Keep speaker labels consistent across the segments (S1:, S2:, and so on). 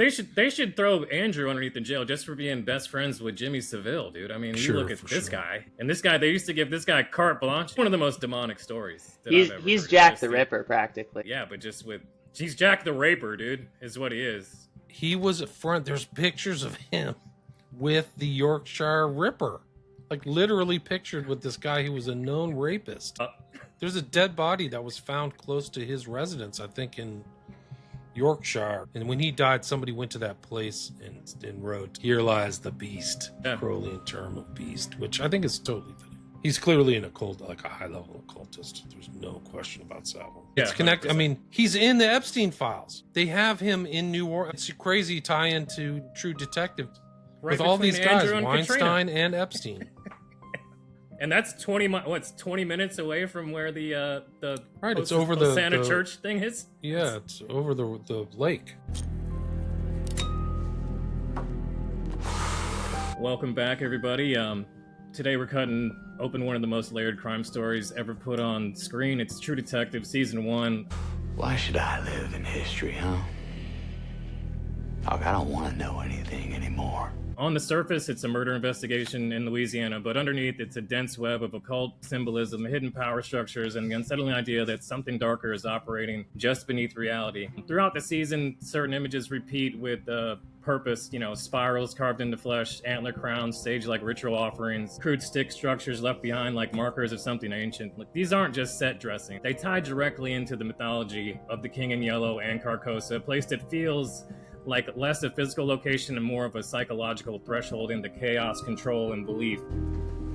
S1: They should throw Andrew underneath the jail just for being best friends with Jimmy Savile, dude. I mean, you look at this guy, and this guy, they used to give this guy carte blanche. One of the most demonic stories that I've ever
S2: he's
S1: heard.
S2: Jack the Ripper, practically.
S1: Yeah, but just with... He's Jack the Raper, dude, is what he is.
S3: He was a front. There's pictures of him with the Yorkshire Ripper. Like, literally pictured with this guy who was a known rapist. There's a dead body that was found close to his residence, I think, in Yorkshire. And when he died, somebody went to that place and wrote, "Here lies the beast," Crowleyan term of beast, which I think is totally fitting. He's clearly an occult, like a high-level occultist. There's no question about Savile. It's connected. I mean, he's in the Epstein files. They have him in New Orleans. It's a crazy tie-in to True Detective with all these guys, Weinstein and Epstein.
S1: And that's 20 minutes away from where the
S3: right. It's over the
S1: Hosana Church thing is.
S3: Yeah, it's over the lake.
S1: Welcome back, everybody. Today we're cutting open one of the most layered crime stories ever put on screen. It's True Detective Season 1.
S4: Why should I live in history, huh? I don't want to know anything anymore.
S1: On the surface, it's a murder investigation in Louisiana, but underneath, it's a dense web of occult symbolism, hidden power structures, and the unsettling idea that something darker is operating just beneath reality. Throughout the season, certain images repeat with purpose, spirals carved into flesh, antler crowns, stage-like ritual offerings, crude stick structures left behind like markers of something ancient. Like, these aren't just set dressing. They tie directly into the mythology of the King in Yellow and Carcosa, a place that feels like less a physical location and more of a psychological threshold into chaos, control, and belief.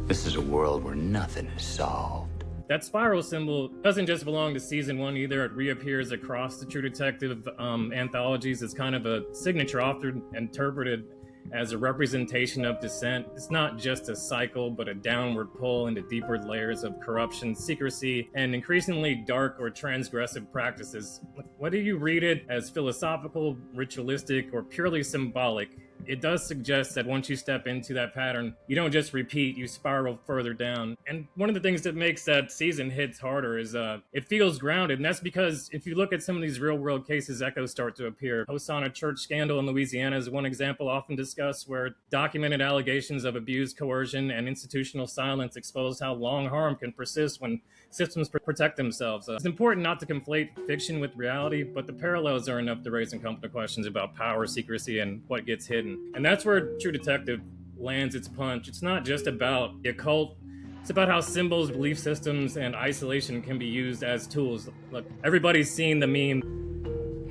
S4: This is a world where nothing is solved.
S1: That spiral symbol doesn't just belong to Season 1 either. It reappears across the True Detective anthologies. It's kind of a signature, often interpreted as a representation of dissent. It's not just a cycle, but a downward pull into deeper layers of corruption, secrecy, and increasingly dark or transgressive practices. Whether you read it as philosophical, ritualistic, or purely symbolic, it does suggest that once you step into that pattern, you don't just repeat, you spiral further down. And one of the things that makes that season hit harder is it feels grounded. And that's because if you look at some of these real world cases, echoes start to appear. Hosana Church scandal in Louisiana is one example often discussed, where documented allegations of abuse, coercion, and institutional silence expose how long harm can persist when systems protect themselves. It's important not to conflate fiction with reality, but the parallels are enough to raise uncomfortable questions about power, secrecy, and what gets hidden. And that's where True Detective lands its punch. It's not just about the occult. It's about how symbols, belief systems, and isolation can be used as tools. Look, everybody's seen the meme.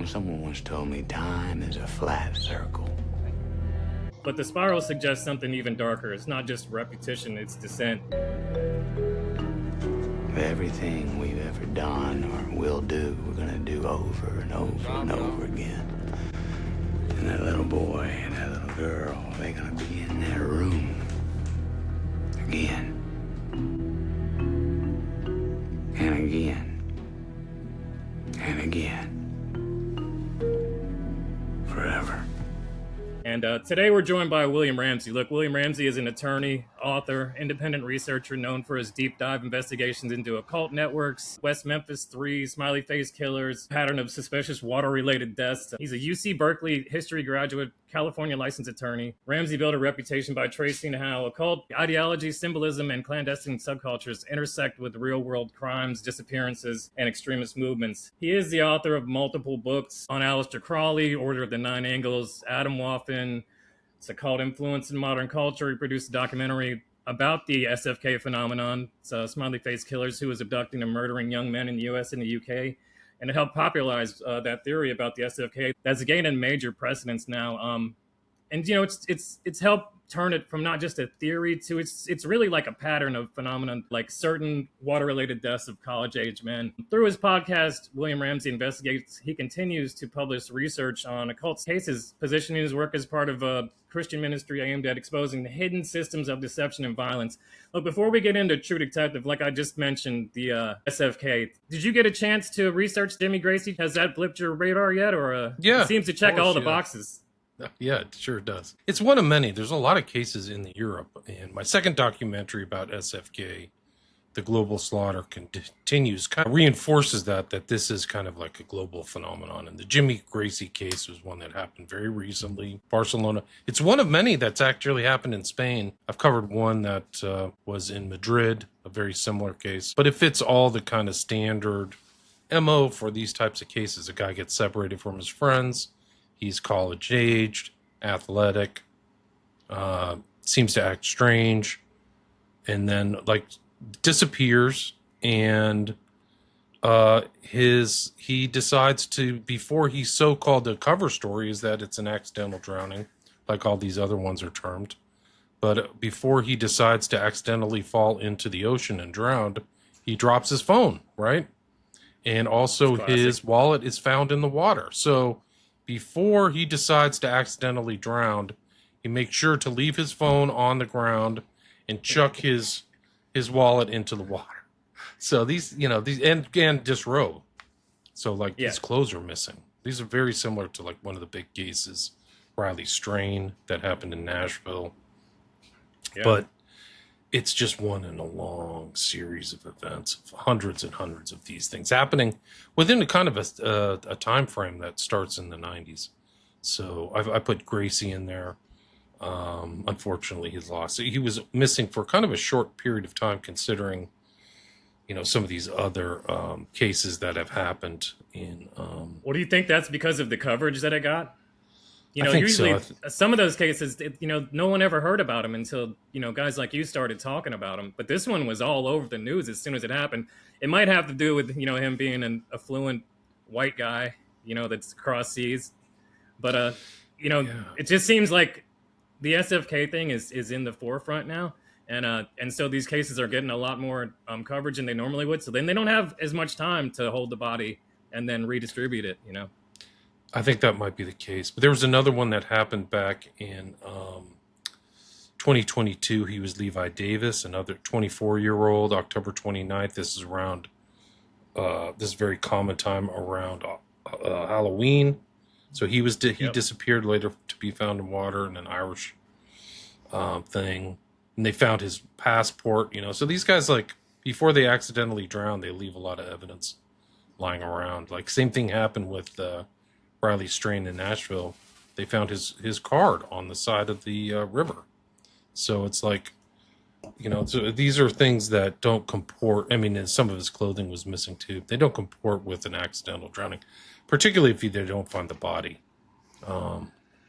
S4: Someone once told me time is a flat circle.
S1: But the spiral suggests something even darker. It's not just repetition, it's descent.
S4: Everything we've ever done or will do, we're gonna do over and over and over again. And that little boy and that little girl, they're gonna be in that room again and again and again forever.
S1: And today we're joined by William Ramsey. Look, William Ramsey is an attorney, author, independent researcher known for his deep dive investigations into occult networks, West Memphis 3, smiley face killers, pattern of suspicious water-related deaths. He's a UC Berkeley history graduate, California licensed attorney. Ramsey built a reputation by tracing how occult ideology, symbolism, and clandestine subcultures intersect with real-world crimes, disappearances, and extremist movements. He is the author of multiple books on Aleister Crowley, Order of the Nine Angles, Adam Waffen. It's occult influence in modern culture. He produced a documentary about the SFK phenomenon. It's smiley face killers who was abducting and murdering young men in the US and the UK. And it helped popularize that theory about the SFK. That's gained a major precedence now. And it's helped turn it from not just a theory to it's really like a pattern of phenomenon, like certain water-related deaths of college-age men. Through his podcast, William Ramsey Investigates, he continues to publish research on occult cases, positioning his work as part of a Christian ministry aimed at exposing the hidden systems of deception and violence. Look, before we get into True Detective, like I just mentioned, the SFK, did you get a chance to research Jimmy Gracie? Has that blipped your radar yet? Or
S3: yeah,
S1: it seems to check all the boxes.
S3: Yeah, it sure does. It's one of many. There's a lot of cases in Europe. And my second documentary about SFK the global slaughter continues, kind of reinforces that this is kind of like a global phenomenon. And the Jimmy Gracie case was one that happened very recently. Barcelona. It's one of many that's actually happened in Spain. I've covered one that was in Madrid, a very similar case. But it fits all the kind of standard MO for these types of cases. A guy gets separated from his friends. He's college-aged, athletic, seems to act strange, and then, like, disappears, and he decides to, before he's so-called, the cover story is that it's an accidental drowning, like all these other ones are termed, but before he decides to accidentally fall into the ocean and drown, he drops his phone, right? And also his wallet is found in the water. So before he decides to accidentally drown, he makes sure to leave his phone on the ground and chuck his wallet into the water. So these and disrobe. So like his clothes are missing. These are very similar to like one of the big cases, Riley Strain, that happened in Nashville. Yeah. But it's just one in a long series of events, of hundreds and hundreds of these things happening within a kind of a time frame that starts in the 90s. So I put Gracie in there. Unfortunately, he's lost. He was missing for kind of a short period of time, considering, some of these other cases that have happened in.
S1: What do you think? That's because of the coverage that it got?
S3: I think
S1: usually
S3: so.
S1: Some of those cases, no one ever heard about them until, guys like you started talking about them. But this one was all over the news as soon as it happened. It might have to do with, him being an affluent white guy, that's across seas. But, It just seems like the SFK thing is in the forefront now. And so these cases are getting a lot more coverage than they normally would. So then they don't have as much time to hold the body and then redistribute it,
S3: I think that might be the case. But there was another one that happened back in 2022. He was Levi Davis, another 24-year-old, October 29th. This is around this very common time around Halloween. So he disappeared, later to be found in water in an Irish thing. And they found his passport, So these guys, like, before they accidentally drown, they leave a lot of evidence lying around. Like, same thing happened with Riley Strain in Nashville. They found his card on the side of the river. So it's like, so these are things that don't comport. I mean, some of his clothing was missing too. They don't comport with an accidental drowning, particularly if they don't find the body.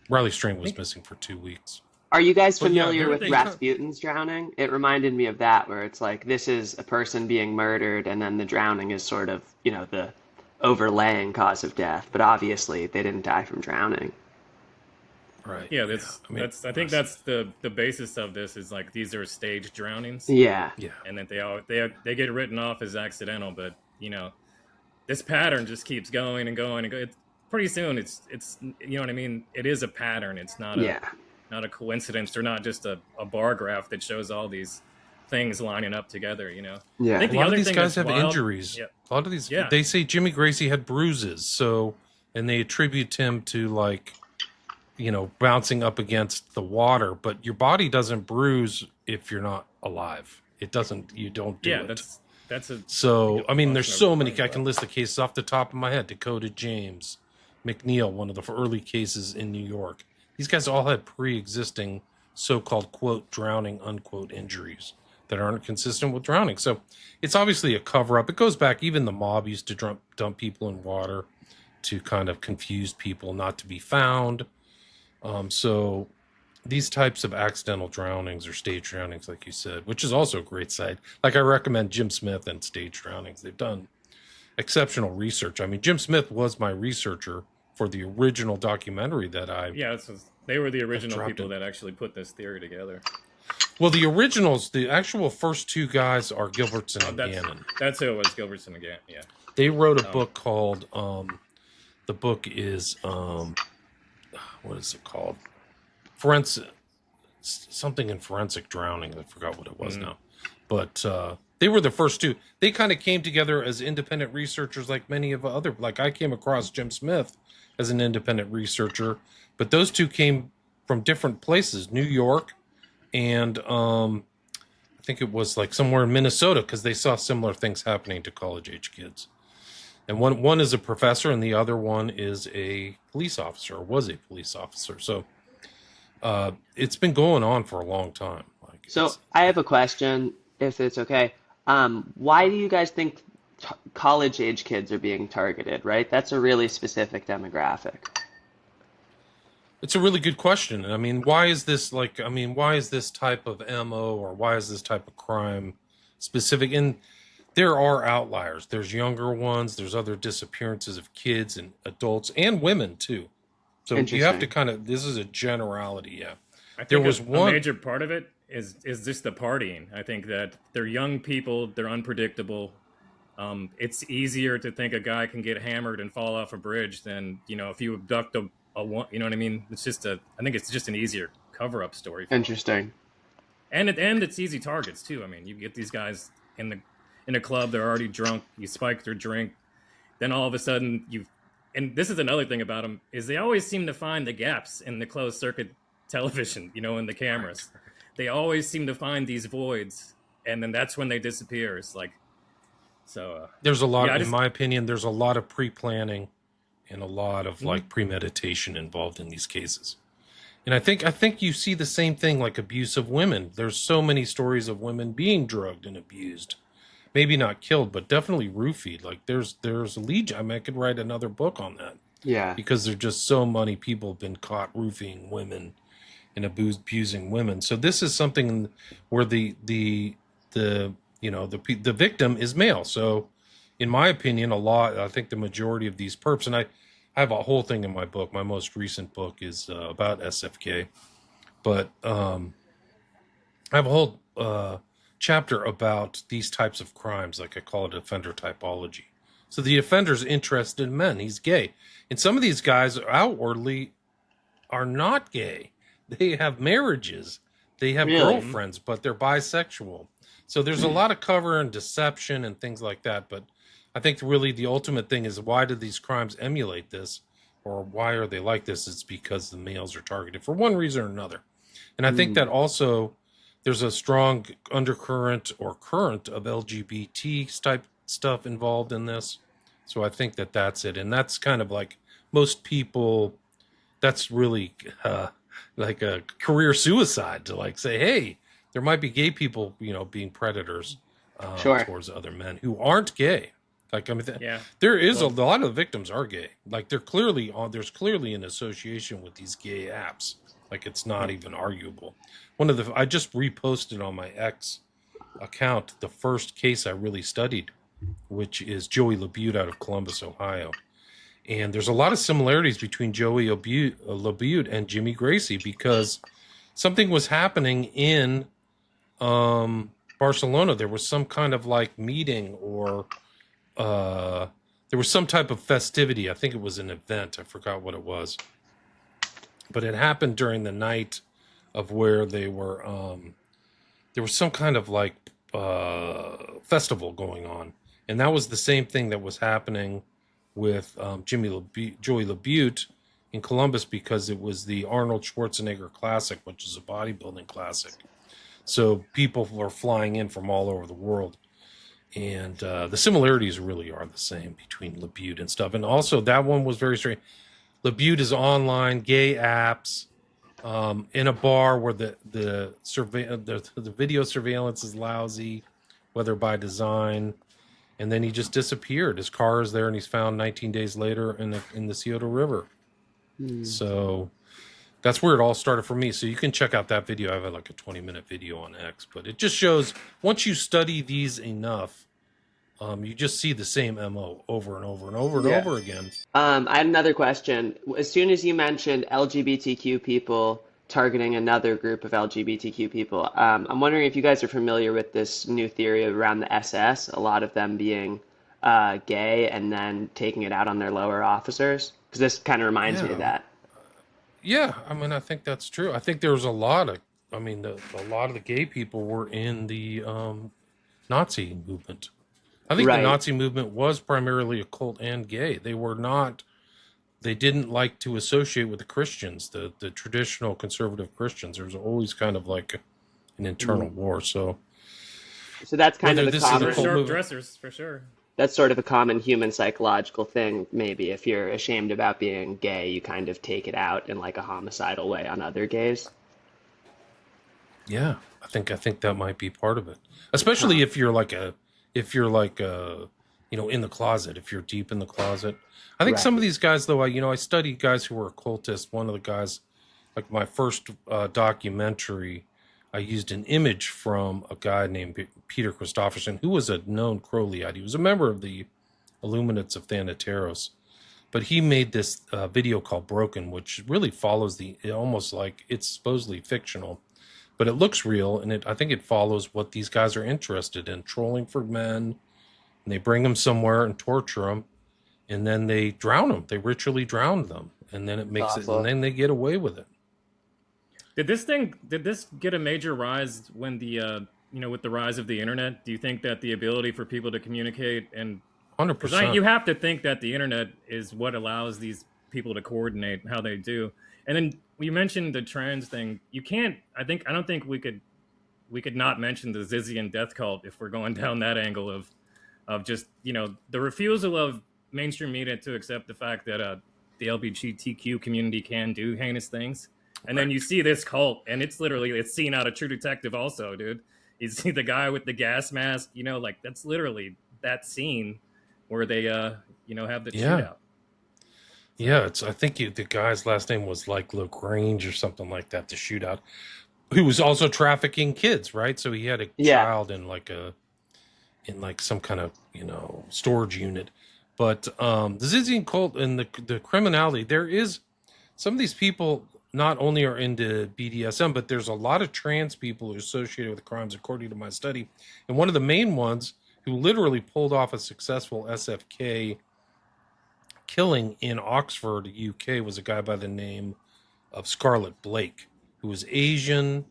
S3: Riley Strain was missing for 2 weeks.
S2: Are you guys familiar with Rasputin's drowning? It reminded me of that, where it's like, this is a person being murdered, and then the drowning is sort of, the overlaying cause of death. But obviously, they didn't die from drowning.
S1: Right. Yeah, I think that's the basis of this, is like, these are staged drownings.
S2: Yeah.
S1: And that they get written off as accidental, but this pattern just keeps going and going and going. Pretty soon, it's you know what I mean. It is a pattern. It's not not a coincidence, or not just a bar graph that shows all these things lining up together.
S2: Yeah.
S1: I think
S3: a lot of these guys have injuries. Yeah. A lot of these. Yeah. They say Jimmy Gracie had bruises, and they attribute him to, like, bouncing up against the water. But your body doesn't bruise if you're not alive. It doesn't. You don't do it.
S1: That's a.
S3: So I mean, there's so many. I can list the cases off the top of my head. Dakota James, McNeil, one of the early cases in New York. These guys all had pre-existing so-called, quote, drowning, unquote, injuries that aren't consistent with drowning. So it's obviously a cover-up. It goes back, even the mob used to dump people in water to kind of confuse people not to be found. So these types of accidental drownings or stage drownings, like you said, which is also a great site. Like, I recommend Jim Smith and Stage Drownings. They've done exceptional research. I mean, Jim Smith was my researcher for the original documentary that
S1: they were the original people that actually put this theory together.
S3: Well, the originals, the actual first two guys are Gilbertson and Gannon.
S1: That's who it was, Gilbertson and Gannon, yeah.
S3: They wrote a book called, the book is, what is it called? Something in forensic drowning. I forgot what it was now. But they were the first two. They kind of came together as independent researchers, like many of other, like I came across Jim Smith as an independent researcher, but those two came from different places, New York and I think it was like somewhere in Minnesota, because they saw similar things happening to college-age kids. And one is a professor, and the other one is a police officer, or was a police officer. So it's been going on for a long time.
S2: So I have a question, if it's okay. Why do you guys think college-age kids are being targeted, right? That's a really specific demographic.
S3: It's a really good question. I mean, why is this type of MO, or why is this type of crime specific? And there are outliers. There's younger ones. There's other disappearances of kids and adults and women too. So you have to this is a generality. Yeah.
S1: I think a major part of it is just the partying. I think that they're young people. They're unpredictable. It's easier to think a guy can get hammered and fall off a bridge than, if you abduct a you know what I mean? I think it's just an easier cover-up story.
S2: Interesting.
S1: And it's easy targets too. I mean, you get these guys in a club, they're already drunk, you spike their drink, then all of a sudden and this is another thing about them, is they always seem to find the gaps in the closed circuit television, in the cameras. They always seem to find these voids, and then that's when they disappear. It's like, so
S3: there's a lot, in my opinion, there's a lot of pre-planning and a lot of premeditation involved in these cases. And I think you see the same thing, like abuse of women. There's so many stories of women being drugged and abused. Maybe not killed, but definitely roofied. Like there's a legion. I mean, I could write another book on that.
S2: Yeah.
S3: Because there's just so many people have been caught roofing women and abusing women. So this is something where the victim is male. So in my opinion, I think the majority of these perps, and I have a whole thing in my book. My most recent book is about SFK, but I have a whole chapter about these types of crimes, like I call it offender typology. So the offender's interested in men. He's gay. And some of these guys outwardly are not gay. They have marriages. They have girlfriends, but they're bisexual. So there's a lot of cover and deception and things like that. But I think really the ultimate thing is, why do these crimes emulate this? Or why are they like this? It's because the males are targeted for one reason or another. And I think that also there's a strong undercurrent or current of LGBT type stuff involved in this. So I think that's it. And that's kind of like most people, that's really like a career suicide to like say, hey, there might be gay people, being predators towards other men who aren't gay. Like, I mean, there is a lot of the victims are gay. Like there's clearly an association with these gay apps. Like it's not even arguable. I just reposted on my X account the first case I really studied, which is Joey LaBute out of Columbus, Ohio. And there's a lot of similarities between Joey LaBute and Jimmy Gracie, because something was happening in Barcelona. There was some kind of like meeting, or there was some type of festivity. I think it was an event. I forgot what it was. But it happened during the night of where they were, there was some kind of like festival going on. And that was the same thing that was happening with Joey LaBute in Columbus, because it was the Arnold Schwarzenegger Classic, which is a bodybuilding classic. So people were flying in from all over the world. And the similarities really are the same between LaBute and stuff. And also that one was very strange. LaBute is online, gay apps, in a bar where the video surveillance is lousy, whether by design. And then he just disappeared. His car is there, and he's found 19 days later in the Scioto River. So that's where it all started for me. So you can check out that video. I have like a 20-minute video on X. But it just shows, once you study these enough, you just see the same MO over and over and over and over again.
S2: I had another question. As soon as you mentioned LGBTQ people targeting another group of LGBTQ people, I'm wondering if you guys are familiar with this new theory around the SS, a lot of them being gay and then taking it out on their lower officers? Because this kind of reminds me of that.
S3: Yeah, I mean, I think that's true. I think there was a lot of the gay people were in the Nazi movement. I think the Nazi movement was primarily occult and gay. They didn't like to associate with the Christians, the traditional conservative Christians. There was always kind of like an internal war. So
S2: So that's kind of
S3: Whether
S2: the
S3: this is a
S2: common.
S1: For
S3: cult
S1: short
S3: movement.
S1: dressers, for sure.
S2: That's sort of a common human psychological thing, maybe. If you're ashamed about being gay, you kind of take it out in like a homicidal way on other gays.
S3: Yeah, I think that might be part of it. Especially if you're like in the closet, if you're deep in the closet. I think some of
S2: Right.
S3: these guys though, I studied guys who were occultists. One of the guys, like my first documentary, I used an image from a guy named Peter Christopherson, who was a known Crowleyite. He was a member of the Illuminates of Thanateros. But he made this video called Broken, which really follows almost like it's supposedly fictional, but it looks real, and I think it follows what these guys are interested in, trolling for men, and they bring them somewhere and torture them, and then they drown them. They ritually drown them, and then
S2: Awful.
S3: and then they get away with it.
S1: Did this get a major rise when with the rise of the internet? Do you think that the ability for people to communicate and
S3: 100%.
S1: you have to think that the internet is what allows these people to coordinate how they do. And then you mentioned the trans thing. You can't. I don't think we could not mention the Zizian death cult if we're going down that angle of just the refusal of mainstream media to accept the fact that the LGBTQ community can do heinous things. And then you see this cult, and it's seen out of True Detective also, dude. You see the guy with the gas mask, that's literally that scene where they, have the shootout.
S3: Yeah, I think the guy's last name was like LaGrange or something like that, the shootout, who was also trafficking kids, right? So he had a child in some kind of, storage unit. But the Zizian cult and the criminality, there is some of these people not only are into BDSM, but there's a lot of trans people who are associated with crimes, according to my study. And one of the main ones who literally pulled off a successful SFK killing in Oxford, UK, was a guy by the name of Scarlett Blake, who was Asian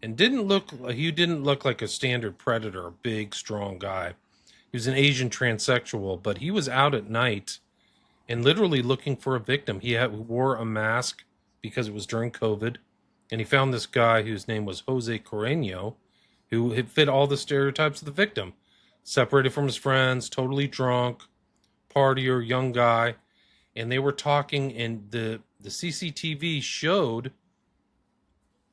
S3: and didn't look like a standard predator, a big, strong guy. He was an Asian transsexual, but he was out at night and literally looking for a victim. He wore a mask because it was during COVID, and he found this guy whose name was Jose Carreño, who had fit all the stereotypes of the victim. Separated from his friends, totally drunk, partier, young guy, and they were talking, and the CCTV showed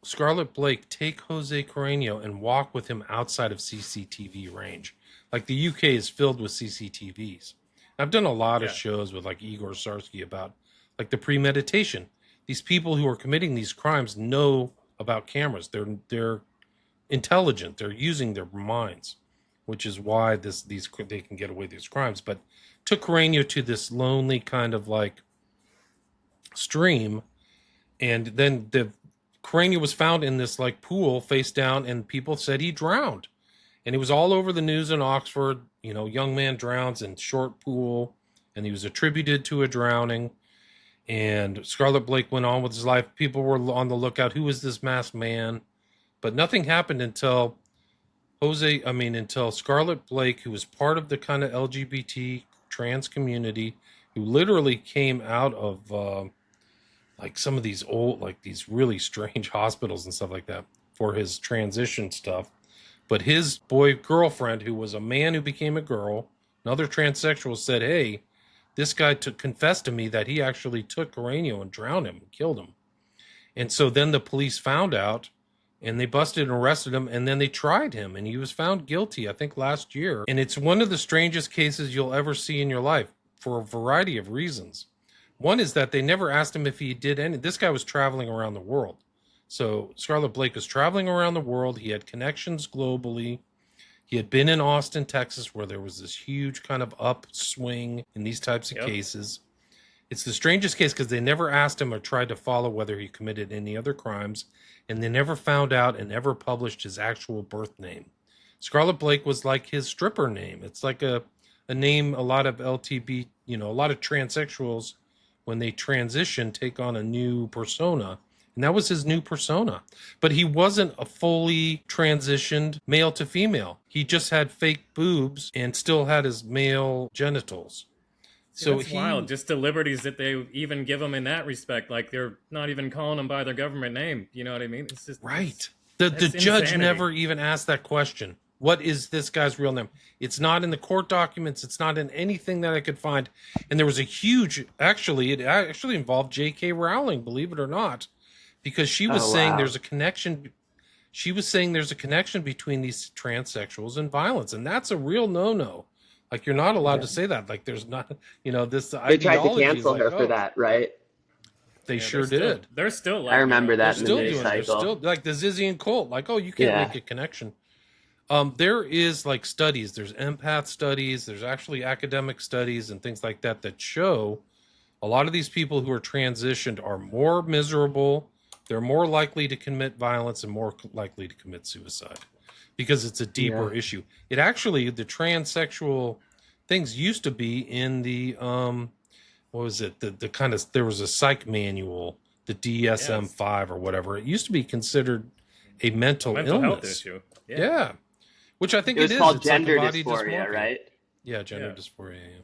S3: Scarlett Blake take Jose Carreño and walk with him outside of CCTV range. Like, the UK is filled with CCTVs. I've done a lot of shows with like Igor Sarsky about like the premeditation. These people who are committing these crimes know about cameras. They're intelligent. They're using their minds, which is why they can get away with these crimes. But took Carreño to this lonely kind of like stream, and then the Carreño was found in this like pool face down, and people said he drowned. And it was all over the news in Oxford, young man drowns in short pool, and he was attributed to a drowning. And Scarlett Blake went on with his life. People were on the lookout. Who is this masked man? But nothing happened until Scarlett Blake, who was part of the kind of LGBT trans community, who literally came out of like some of these old, like these really strange hospitals and stuff like that for his transition stuff. But his girlfriend, who was a man who became a girl, another transsexual, said, hey, this guy confessed to me that he actually took Carreño and drowned him and killed him. And so then the police found out, and they busted and arrested him, and then they tried him, and he was found guilty, I think, last year. And it's one of the strangest cases you'll ever see in your life for a variety of reasons. One is that they never asked him if he did any. This guy was traveling around the world. So Scarlett Blake was traveling around the world. He had connections globally. He had been in Austin, Texas, where there was this huge kind of upswing in these types of cases. It's the strangest case because they never asked him or tried to follow whether he committed any other crimes, and they never found out and ever published his actual birth name. Scarlett Blake was like his stripper name. It's like a name a lot of LTB, a lot of transsexuals, when they transition, take on a new persona. And that was his new persona. But he wasn't a fully transitioned male to female. He just had fake boobs and still had his male genitals. So
S1: that's wild. Just the liberties that they even give him in that respect. Like, they're not even calling him by their government name. You know what I mean? It's just
S3: right. The judge never even asked that question. What is this guy's real name? It's not in the court documents. It's not in anything that I could find. And there was a huge, it actually involved J.K. Rowling, believe it or not, because she was saying there's a connection. She was saying there's a connection between these transsexuals and violence. And that's a real no-no. Like, you're not allowed to say that. Like, there's not, this
S2: They tried to
S3: ideology
S2: cancel
S3: is
S2: her
S3: like,
S2: for that, right?
S3: They sure did.
S1: They're still like,
S2: I remember that in the
S3: They're
S2: news cycle.
S3: still like the Zizian cult. Like, you can't make a connection. There is like studies. There's empath studies. There's actually academic studies and things like that that show a lot of these people who are transitioned are more miserable. They're more likely to commit violence and more likely to commit suicide because it's a deeper issue. It actually, the transsexual things used to be in the, what was it? The kind of, there was a psych manual, the DSM-5 or whatever. It used to be considered a mental
S1: health issue.
S3: Yeah. Which I think
S2: it was
S3: is.
S2: called
S3: it's
S2: gender
S3: like
S2: dysphoria, right?
S3: Yeah, gender dysphoria. Yeah.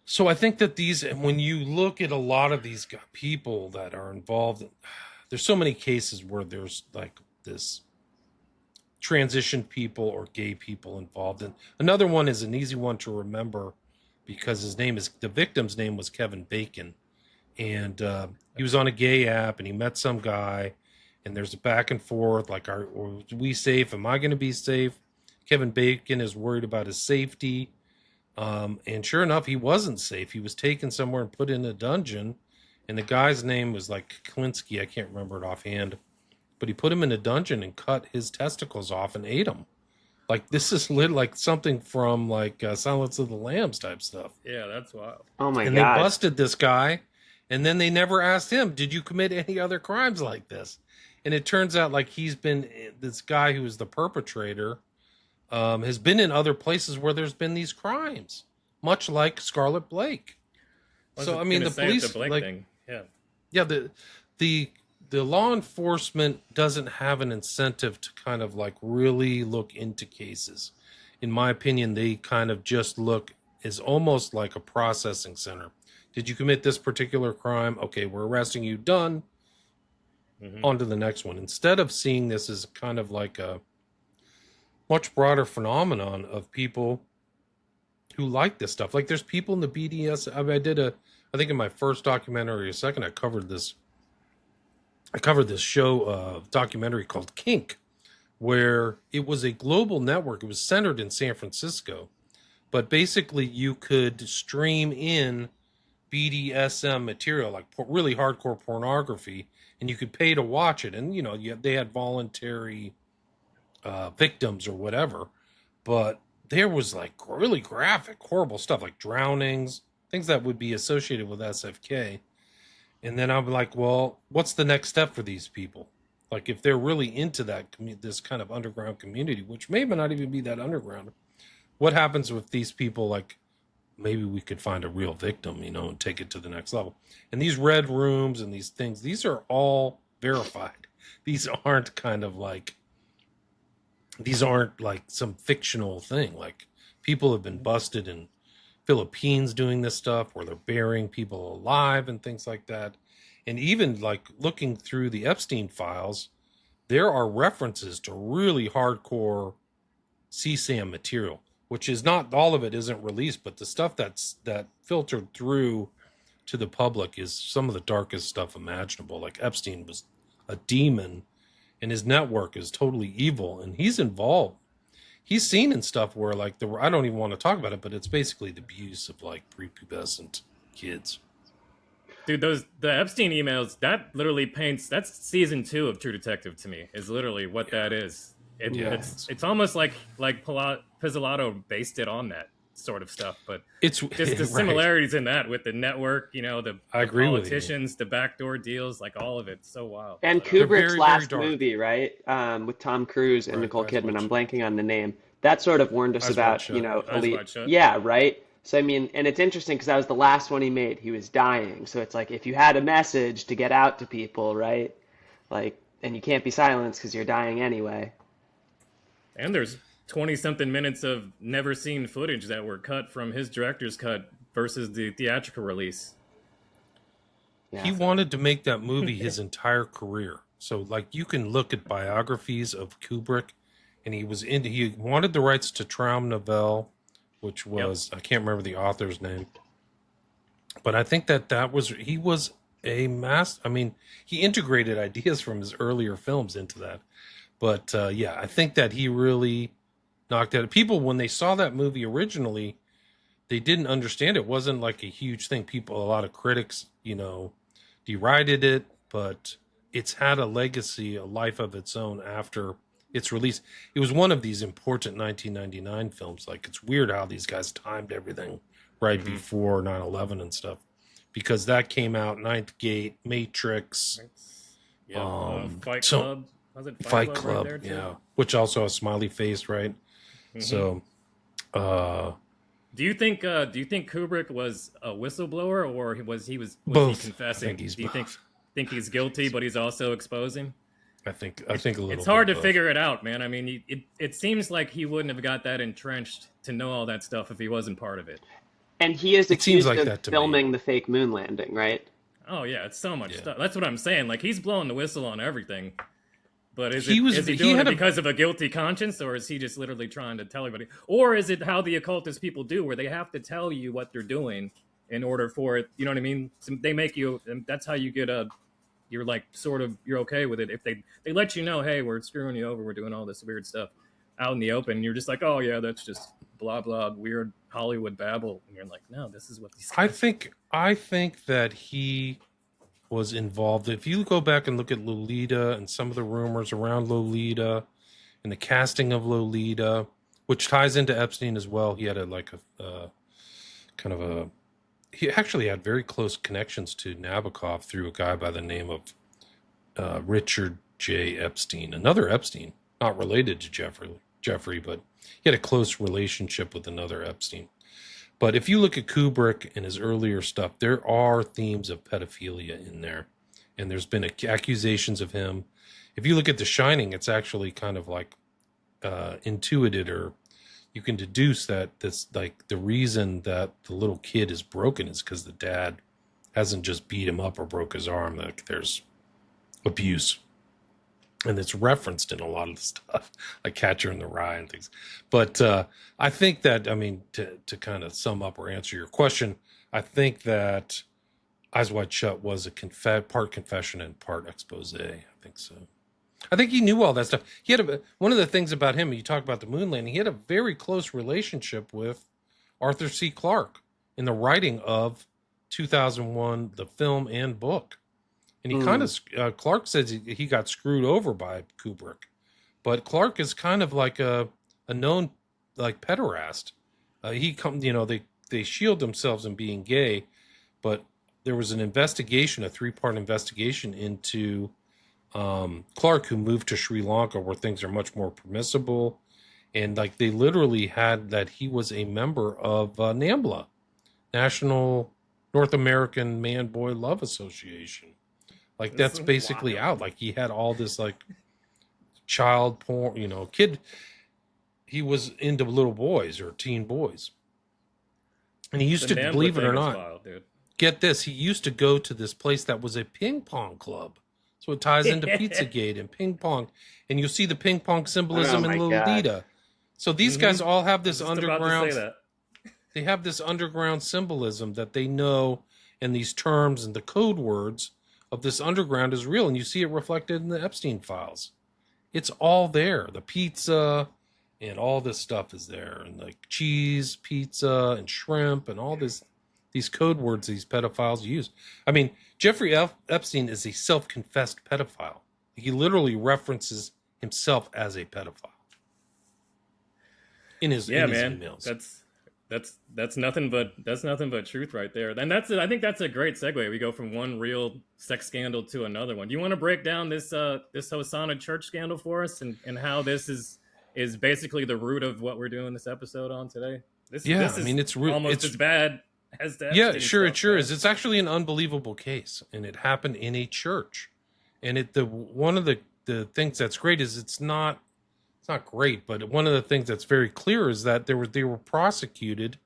S3: So I think that when you look at a lot of these people that are involved, there's so many cases where there's like this transition people or gay people involved. And another one is an easy one to remember because the victim's name was Kevin Bacon. And he was on a gay app and he met some guy. And there's a back and forth, like, are we safe? Am I going to be safe? Kevin Bacon is worried about his safety. And sure enough, he wasn't safe. He was taken somewhere and put in a dungeon. And the guy's name was like Klinsky. I can't remember it offhand. But he put him in a dungeon and cut his testicles off and ate them. Like, this is like something from like Silence of the Lambs type stuff.
S1: Yeah, that's wild.
S2: Oh my God.
S3: And they busted this guy. And then they never asked him, did you commit any other crimes like this? And it turns out like this guy who was the perpetrator has been in other places where there's been these crimes, much like Scarlett Blake. So, I mean, the police,
S1: thing.
S3: the law enforcement doesn't have an incentive to kind of like really look into cases. In my opinion, they kind of just look as almost like a processing center. Did you commit this particular crime? Okay, we're arresting you. Done. On to the next one. Instead of seeing this as kind of like a much broader phenomenon of people who like this stuff. Like there's people in the BDS. I mean, I think in my first documentary or second, I covered this show, documentary called Kink, where it was a global network. It was centered in San Francisco, but basically you could stream in BDSM material, like really hardcore pornography, and you could pay to watch it. And, they had voluntary victims or whatever, but there was like really graphic, horrible stuff like drownings, things that would be associated with SFK. And then I'm like, well, what's the next step for these people? Like if they're really into that, this kind of underground community, which may not even be that underground, what happens with these people? Like maybe we could find a real victim, and take it to the next level. And these red rooms and these things, these are all verified. These aren't like some fictional thing. Like people have been busted in Philippines doing this stuff where they're burying people alive and things like that. And even like looking through the Epstein files, there are references to really hardcore CSAM material, which is not all of it isn't released, but the stuff that filtered through to the public is some of the darkest stuff imaginable. Like Epstein was a demon and his network is totally evil and he's involved. He's seen in stuff where like I don't even want to talk about it, but it's basically the abuse of like prepubescent kids.
S1: Dude, the Epstein emails, that literally that's season 2 of True Detective to me, is literally what that is. It's almost like Pizzolatto based it on that sort of stuff, but it's just the similarities in that with the network, the politicians, the backdoor deals, like all of it. So wild.
S2: And Kubrick's last movie, right, with Tom Cruise and Nicole Kidman. I'm blanking on the name. That sort of warned us about, elite. Yeah, right. So I mean, and it's interesting because that was the last one he made. He was dying, so it's like if you had a message to get out to people, right? Like, and you can't be silenced because you're dying anyway.
S1: And there's 20-something minutes of never seen footage that were cut from his director's cut versus the theatrical release.
S3: Yeah. He wanted to make that movie his entire career. So, like, you can look at biographies of Kubrick, and he wanted the rights to Traum Novelle, which was, I can't remember the author's name, but I think he was a master. I mean, he integrated ideas from his earlier films into that. But I think that he really knocked out. People, when they saw that movie originally, they didn't understand it. It wasn't like a huge thing. A lot of critics, derided it, but it's had a legacy, a life of its own after its release. It was one of these important 1999 films. Like, it's weird how these guys timed everything right before 9/11 and stuff, because that came out, Ninth Gate, Matrix,
S1: Fight Club. Was it
S3: Fight Club,
S1: right there too?
S3: which also a smiley face, right? So,
S1: do you think Kubrick was a whistleblower, or was he
S3: both.
S1: confessing? Do you think he's guilty, but he's also exposing?
S3: I think a little.
S1: It's hard to
S3: both.
S1: figure it out, man. I mean, it seems like he wouldn't have got that entrenched to know all that stuff if he wasn't part of it.
S2: And he is accused
S3: like
S2: of filming the fake moon landing, right?
S1: Oh yeah, it's so much stuff. That's what I'm saying. Like, he's blowing the whistle on everything. But is he doing it because of a guilty conscience, or is he just literally trying to tell everybody? Or is it how the occultist people do, where they have to tell you what they're doing in order for it? You know what I mean? So they make you, and that's how you get you're like, sort of, you're okay with it. If they let you know, hey, we're screwing you over, we're doing all this weird stuff out in the open, you're just like, oh yeah, that's just blah blah weird Hollywood babble, and you're like, no, this is what these guys
S3: I think that he was involved. If you go back and look at Lolita and some of the rumors around Lolita and the casting of Lolita, which ties into Epstein as well. He had he actually had very close connections to Nabokov through a guy by the name of Richard J. Epstein, another Epstein, not related to Jeffrey, but he had a close relationship with another Epstein. But if you look at Kubrick and his earlier stuff, there are themes of pedophilia in there. And there's been accusations of him. If you look at The Shining, it's actually kind of like intuited, or you can deduce that this, like, the reason that the little kid is broken is because the dad hasn't just beat him up or broke his arm. Like, there's abuse. And it's referenced in a lot of the stuff, like Catcher in the Rye and things. But I think that, I mean, to kind of sum up or answer your question, I think that Eyes Wide Shut was a part confession and part expose. I think so. I think he knew all that stuff. He had one of the things about him, you talk about the moon landing, he had a very close relationship with Arthur C. Clarke in the writing of 2001, the film and book. And he kind of, Clarke says he got screwed over by Kubrick. But Clarke is kind of like a known, like, pederast. They shield themselves in being gay, but there was an investigation, a 3-part investigation into Clarke, who moved to Sri Lanka, where things are much more permissible. And, like, they literally had that he was a member of NAMBLA, National North American Man-Boy Love Association. Like, that's basically out. Like, he had all this, like, child porn, kid. He was into little boys or teen boys. And he used to, believe it or not, wild, get this, he used to go to this place that was a ping pong club. So it ties into Pizzagate and ping pong. And you'll see the ping pong symbolism in Lolita. God. So these guys all have this underground. They have this underground symbolism that they know, and these terms and the code words of this underground is real, and you see it reflected in the Epstein files. It's all there. The pizza and all this stuff is there, and like cheese, pizza, and shrimp, and all these code words these pedophiles use. I mean, Jeffrey Epstein is a self-confessed pedophile. He literally references himself as a pedophile in his emails.
S1: That's nothing but truth right there. And I think that's a great segue. We go from one real sex scandal to another one. Do you want to break down this Hosana Church scandal for us, and how this is basically the root of what we're doing this episode on today? This is it's almost as bad as that.
S3: Yeah, sure, it sure is. It's actually an unbelievable case, and it happened in a church. And one of the things that's great is it's not great, but one of the things that's very clear is that they were prosecuted,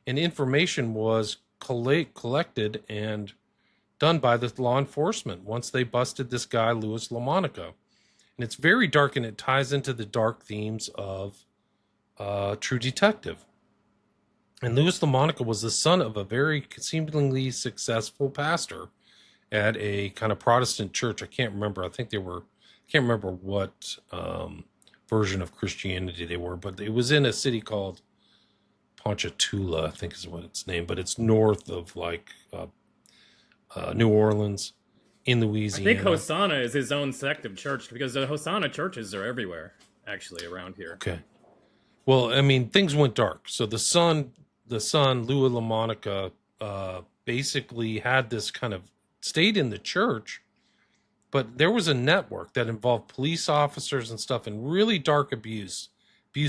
S3: and information was collected and done by the law enforcement once they busted this guy, Louis LaMonica. And it's very dark, and it ties into the dark themes of True Detective. And Louis LaMonica was the son of a very seemingly successful pastor at a kind of Protestant church. I can't remember. I think can't remember what version of Christianity they were, but it was in a city called Ponchatoula, I think is what it's named, but it's north of like New Orleans in Louisiana.
S1: I think Hosana is his own sect of church, because the Hosana churches are everywhere, actually, around here.
S3: Okay. Well, I mean, things went dark. So the son, Louis LaMonica, basically had this kind of stayed in the church, but there was a network that involved police officers and stuff, and really dark abuse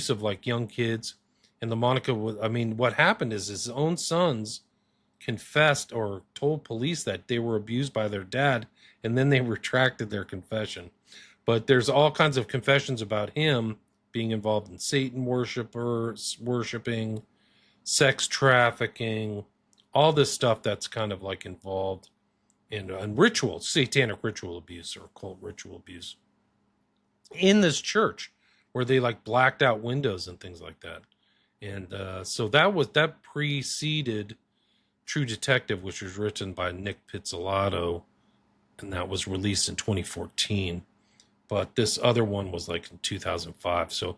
S3: of like young kids. And LaMonica, I mean, what happened is his own sons confessed or told police that they were abused by their dad, and then they retracted their confession. But there's all kinds of confessions about him being involved in Satan worshiping, sex trafficking, all this stuff that's kind of like involved in ritual, satanic ritual abuse or occult ritual abuse in this church, where they like blacked out windows and things like that. And so that preceded True Detective, which was written by Nick Pizzolatto, and that was released in 2014. But this other one was like in 2005. So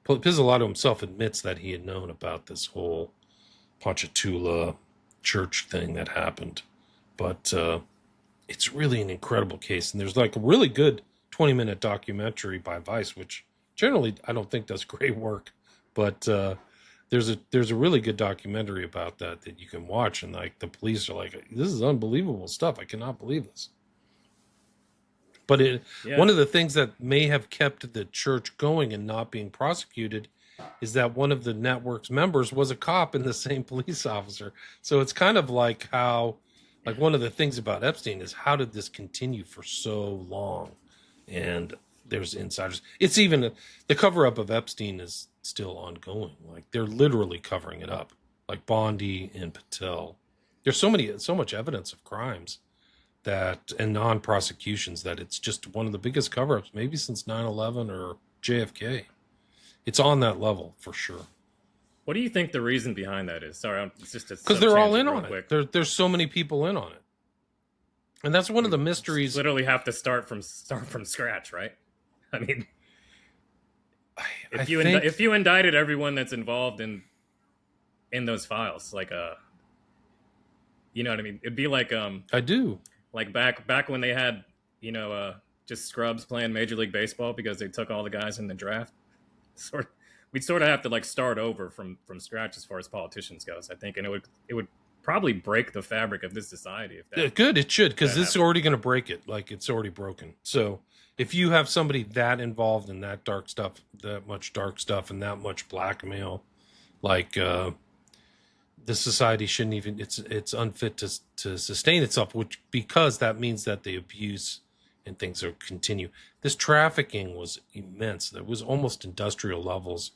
S3: Pizzolatto himself admits that he had known about this whole Ponchatoula church thing that happened. But it's really an incredible case. And there's like a really good 20-minute documentary by Vice, which generally I don't think does great work. But there's a really good documentary about that you can watch. And like the police are like, this is unbelievable stuff. I cannot believe this. But one of the things that may have kept the church going and not being prosecuted is that one of the network's members was a cop and the same police officer. So it's kind of like how, like one of the things about Epstein is how did this continue for so long? And there's insiders. It's even the cover up of Epstein is still ongoing. Like they're literally covering it up, like Bondi and Patel. There's so much evidence of crimes and non-prosecutions that it's just one of the biggest cover-ups, maybe since 9/11 or JFK. It's on that level for sure.
S1: What do you think the reason behind that is? Sorry, it's just
S3: because they're all in on it. There's so many people in on it, and that's one of the mysteries.
S1: You literally have to start from scratch, right? I mean, if you indicted everyone that's involved in those files, like you know what I mean? It'd be like
S3: I do.
S1: Like back when they had, just scrubs playing Major League Baseball because they took all the guys in the draft. We'd sort of have to like start over from scratch as far as politicians goes, I think, and it would probably break the fabric of this society.
S3: Good, it should, because this is already going to break it. Like it's already broken. So if you have somebody that involved in that dark stuff, that much dark stuff, and that much blackmail, like the society shouldn't even. It's unfit to sustain itself, because that means that the abuse and things will continue. This trafficking was immense. There was almost industrial levels.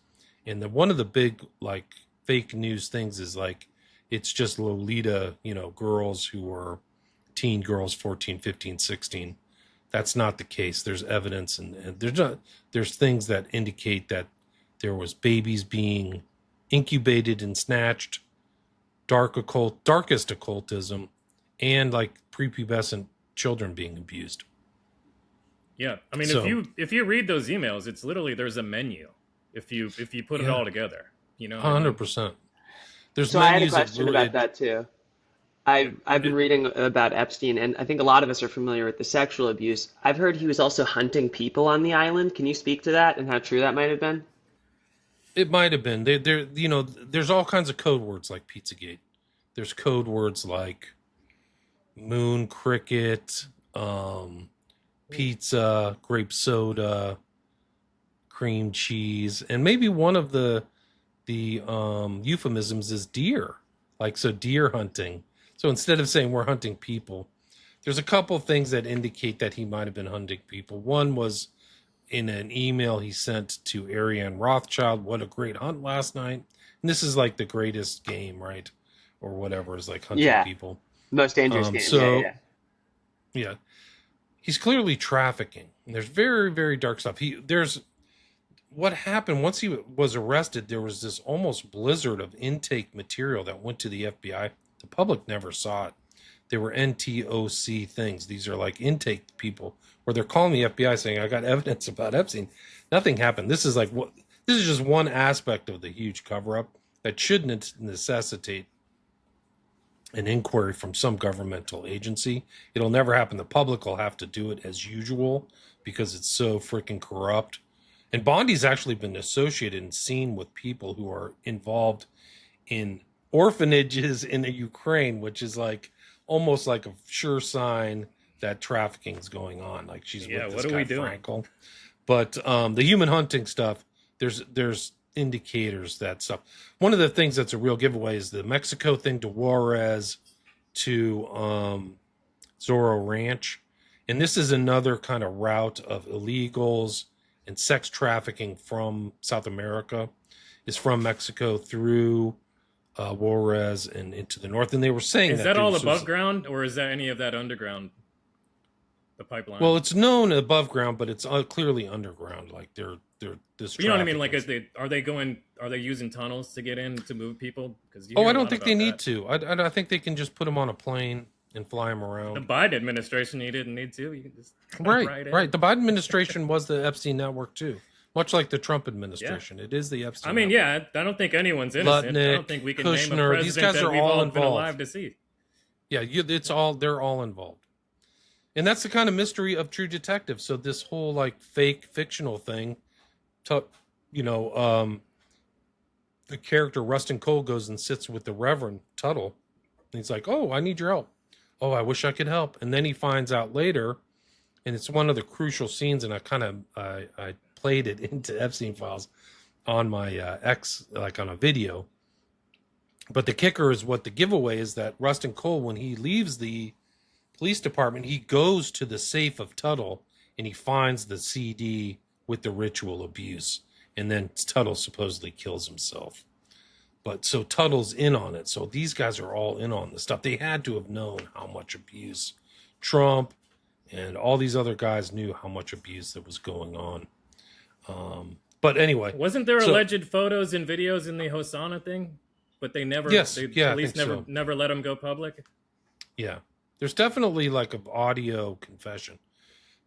S3: And one of the big like fake news things is like, it's just Lolita, girls who were teen girls, 14, 15, 16. That's not the case. There's evidence and there's things that indicate that there was babies being incubated and snatched, darkest occultism, and like prepubescent children being abused.
S1: Yeah, I mean, if you read those emails, it's literally there's a menu. If you put it all together,
S3: 100%. There's
S2: so I had a question about that too. I've been reading about Epstein, and I think a lot of us are familiar with the sexual abuse. I've heard he was also hunting people on the island. Can you speak to that and how true that might have been?
S3: It might have been. There's all kinds of code words like Pizzagate. There's code words like moon cricket, pizza, grape soda, cream cheese, and maybe one of the euphemisms is deer. Like, so deer hunting. So instead of saying we're hunting people, there's a couple things that indicate that he might have been hunting people. One was in an email he sent to Ariane Rothschild, what a great hunt last night. And this is like the greatest game, right? Or whatever, is like hunting people.
S2: Most dangerous game. So,
S3: yeah. he's clearly trafficking. And there's very, very dark stuff. What happened once he was arrested, there was this almost blizzard of intake material that went to the FBI. The public never saw it. They were NTOC things. These are like intake people where they're calling the FBI saying, I got evidence about Epstein. Nothing happened. This is just one aspect of the huge cover-up that shouldn't necessitate an inquiry from some governmental agency. It'll never happen. The public will have to do it as usual because it's so freaking corrupt. And Bondi's actually been associated and seen with people who are involved in orphanages in the Ukraine, which is like almost like a sure sign that trafficking is going on. Like she's with this guy Frankel. But the human hunting stuff, there's indicators that stuff. One of the things that's a real giveaway is the Mexico thing to Juarez to Zorro Ranch. And this is another kind of route of illegals and sex trafficking from South America, is from Mexico through Juarez and into the north. And they were saying
S1: is that all above ground, or is that any of that underground? The pipeline.
S3: Well, it's known above ground, but it's clearly underground. Like they're this.
S1: You know what I mean? Like, are they using tunnels to get in to move people? Because
S3: I don't think they need to. I think they can just put them on a plane and fly them around.
S1: The Biden administration, you didn't need to. You can just
S3: right. The Biden administration was the Epstein network too, much like the Trump administration. Yeah. It is the Epstein.
S1: I mean,
S3: network.
S1: I don't think anyone's innocent.
S3: Lutnick,
S1: I don't think we can
S3: Kushner,
S1: name a president
S3: these guys
S1: that
S3: are
S1: we've
S3: all
S1: been
S3: involved.
S1: alive to see.
S3: Yeah, they're all involved. And that's the kind of mystery of True Detective. So this whole like fake fictional thing, the character Rustin Cole goes and sits with the Reverend Tuttle. And he's like, "Oh, I need your help. Oh, I wish I could help." And then he finds out later, and it's one of the crucial scenes. And I played it into Epstein Files on my X, like on a video. But the kicker is what the giveaway is that Rustin Cole, when he leaves the police department, he goes to the safe of Tuttle and he finds the CD with the ritual abuse, and then Tuttle supposedly kills himself. But so Tuttle's in on it. So these guys are all in on this stuff. They had to have known how much abuse. Trump and all these other guys knew how much abuse that was going on. But anyway,
S1: wasn't there alleged photos and videos in the Hosana thing? But they never. Police never let them go public.
S3: Yeah. There's definitely like an audio confession.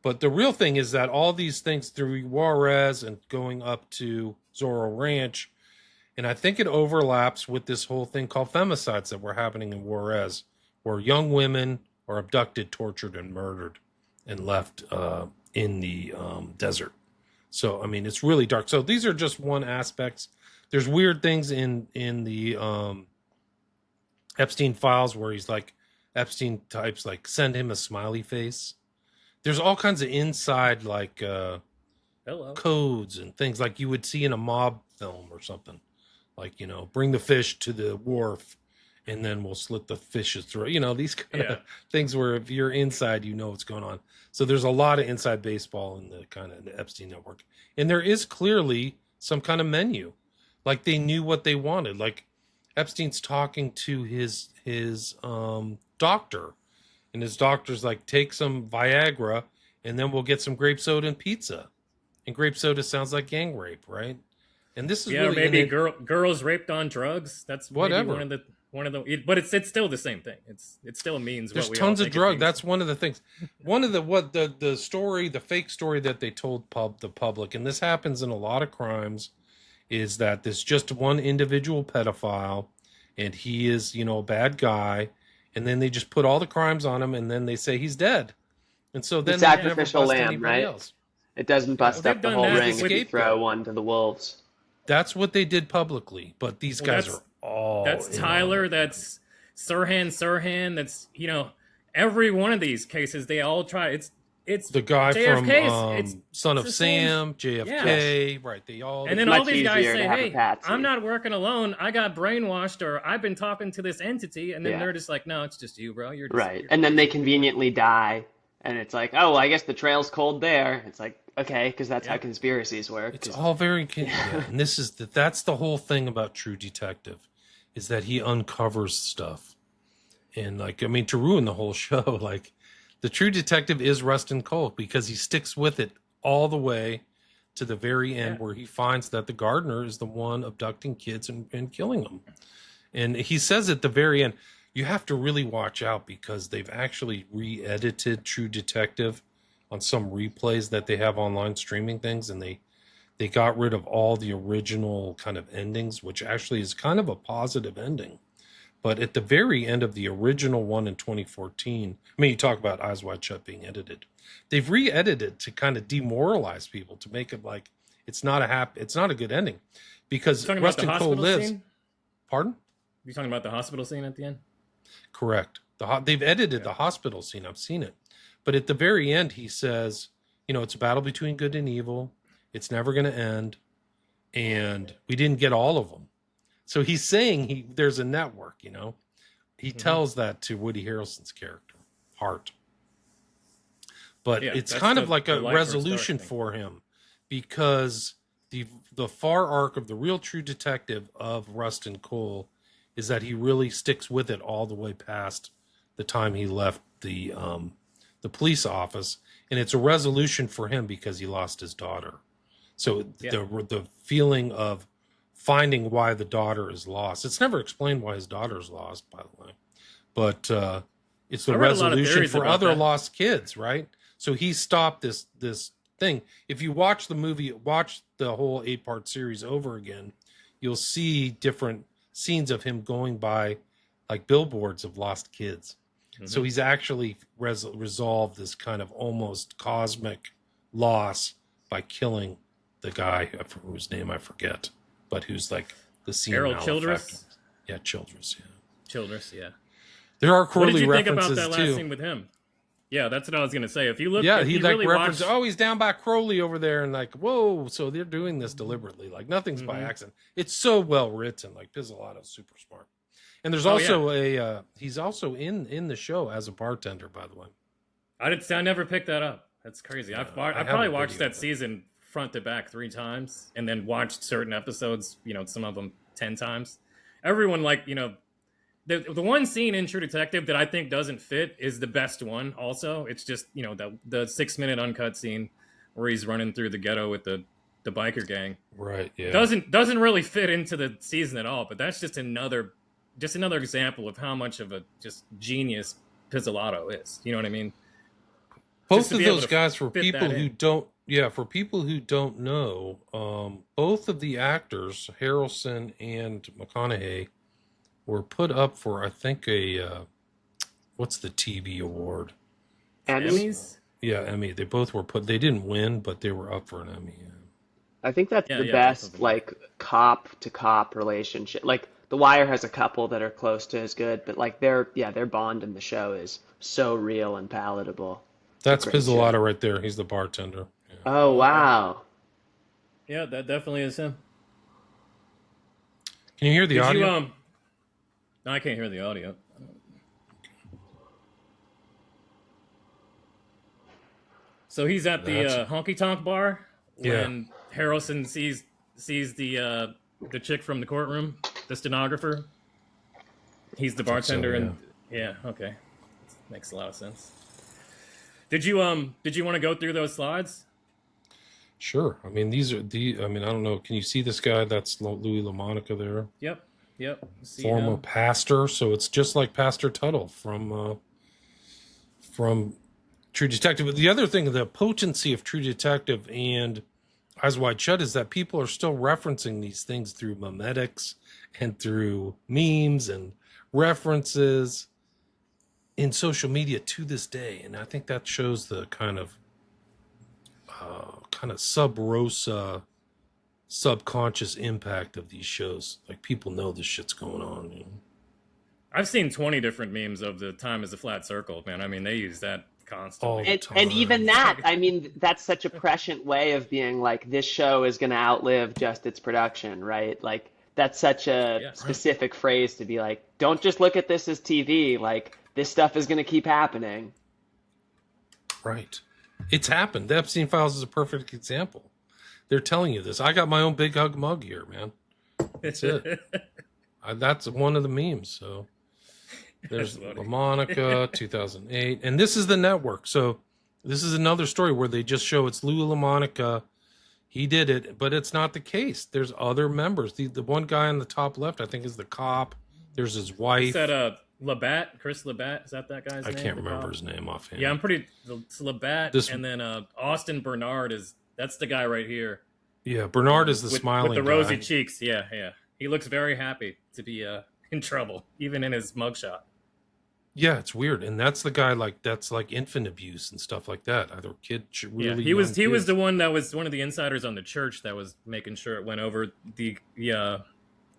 S3: But the real thing is that all these things through Juarez and going up to Zorro Ranch, and I think it overlaps with this whole thing called femicides that were happening in Juarez, where young women are abducted, tortured, and murdered and left in the desert. So, I mean, it's really dark. So these are just one aspects. There's weird things in the Epstein files where he's like, Epstein types like send him a smiley face. There's all kinds of inside like codes and things like you would see in a mob film or something. Like, bring the fish to the wharf and then we'll slit the fish's throat. These kind of things where if you're inside, what's going on. So there's a lot of inside baseball in the kind of the Epstein network. And there is clearly some kind of menu. Like they knew what they wanted. Like Epstein's talking to his doctor, and his doctor's like, take some Viagra and then we'll get some grape soda and pizza. And grape soda sounds like gang rape, right? And this is really
S1: maybe girls raped on drugs. That's whatever one of the but it's still the same thing. It still means
S3: there's
S1: what we
S3: tons
S1: all
S3: of drugs. That's one of the things. One of the story, the fake story that they told the public, and this happens in a lot of crimes, is that there's just one individual pedophile and he is, a bad guy. And then they just put all the crimes on him, and then they say he's dead. And so then
S2: the sacrificial lamb, right?
S3: Else.
S2: It doesn't bust up the whole ring if you throw one to the wolves.
S3: That's what they did publicly, but these guys are all.
S1: That's Tyler. That's Sirhan. That's every one of these cases. They all try. It's
S3: the guy
S1: JFK's,
S3: from Son of Sam, JFK, right? They all,
S1: and then all these guys say, "Hey, I'm not working alone. I got brainwashed, or I've been talking to this entity," and then they're just like, "No, it's just you, bro. You're just,
S2: right." And then they conveniently die, and it's like, "Oh, well, I guess the trail's cold there." It's like, okay, because that's how conspiracies work.
S3: It's all very, and that's the whole thing about True Detective, is that he uncovers stuff, and like, I mean, to ruin the whole show, like. The true detective is Rustin Cole because he sticks with it all the way to the very end, where he finds that the gardener is the one abducting kids and killing them. And he says at the very end, you have to really watch out because they've actually re-edited True Detective on some replays that they have online streaming things, and they got rid of all the original kind of endings, which actually is kind of a positive ending. But at the very end of the original one in 2014, I mean, you talk about Eyes Wide Shut being edited. They've re-edited to kind of demoralize people, to make it like it's not a good ending, because Rustin Cole lives.
S1: Scene?
S3: Pardon?
S1: You talking about the hospital scene at the end?
S3: Correct. They've edited the hospital scene. I've seen it, but at the very end, he says, it's a battle between good and evil. It's never going to end, and we didn't get all of them. So he's saying there's a network, He tells that to Woody Harrelson's character, Hart. But it's kind of like a resolution for him, because the far arc of the real True Detective of Rustin Cole is that he really sticks with it all the way past the time he left the police office, and it's a resolution for him because he lost his daughter. So the feeling of finding why the daughter is lost. It's never explained why his daughter is lost, by the way. But it's the resolution for other lost kids, right? So he stopped this thing. If you watch the movie, watch the whole 8-part series over again, you'll see different scenes of him going by like billboards of lost kids. Mm-hmm. So he's actually resolved this kind of almost cosmic loss by killing the guy whose name I forget, but who's like the scene.
S1: Harold Childress?
S3: Yeah, Childress, yeah.
S1: Childress, yeah.
S3: There are Crowley references too. What did you think about that last
S1: scene with him? Yeah, that's what I was going to say. If you look,
S3: he like really referenced, he's down by Crowley over there, and like, whoa. So they're doing this deliberately. Like nothing's by accident. It's so well written. Like Pizzolatto's super smart. And there's also he's also in the show as a bartender, by the way.
S1: I never picked that up. That's crazy. I probably watched that season front to back 3 times, and then watched certain episodes, some of them 10 times. Everyone the one scene in True Detective that I think doesn't fit is the best one. Also, it's just the 6-minute uncut scene where he's running through the ghetto with the biker gang.
S3: Right. Yeah.
S1: Doesn't really fit into the season at all. But that's just another example of how much of a just genius Pizzolatto is. You know what I mean?
S3: Both of those guys, for people who don't know, both of the actors, Harrelson and McConaughey, were put up for, I think, what's the TV award?
S2: Emmys?
S3: Yeah, Emmy. They both were put. They didn't win, but they were up for an Emmy. Yeah.
S2: I think that's the best, like, cop to cop relationship. Like, The Wire has a couple that are close to as good, but like their bond in the show is so real and palatable.
S3: That's Pizzolatto right there. He's the bartender.
S2: Yeah. Oh wow.
S1: Yeah, that definitely is him.
S3: Can you hear the audio?
S1: No, I can't hear the audio. So he's at the honky tonk bar when Harrelson sees the chick from the courtroom, the stenographer. He's the bartender, okay, makes a lot of sense. Did you want to go through those slides?
S3: Sure. I mean, I don't know. Can you see this guy? That's Louis LaMonica there.
S1: Yep.
S3: Former pastor. So it's just like Pastor Tuttle from True Detective. But the other thing, the potency of True Detective and Eyes Wide Shut is that people are still referencing these things through memetics and through memes and references in social media to this day. And I think that shows the kind of sub rosa subconscious impact of these shows. Like people know this shit's going on. You know?
S1: I've seen 20 different memes of the time as a flat circle, man. I mean, they use that constantly.
S2: And even that, I mean, that's such a prescient way of being like, this show is going to outlive just its production, right? Like, that's such a specific phrase to be like, don't just look at this as TV. Like, this stuff is going to keep happening.
S3: Right. It's happened. The Epstein Files is a perfect example. They're telling you this. I got my own big hug mug here, man. That's it. That's one of the memes. So There's LaMonica, 2008. And this is the network. So this is another story where they just show it's Lou LaMonica. He did it, but it's not the case. There's other members. The one guy on the top left, I think, is the cop. There's his wife.
S1: Is that Labatt? Chris Labatt? Is that guy's name?
S3: I can't remember his name offhand.
S1: Yeah, it's Labatt. And then Austin Bernard that's the guy right here.
S3: Yeah, Bernard is the smiling
S1: with the rosy
S3: guy.
S1: cheeks. Yeah. He looks very happy to be in trouble, even in his mugshot.
S3: Yeah, it's weird, and that's the guy that's infant abuse and stuff like that. Either
S1: he was the one that was one of the insiders on the church that was making sure it went over. The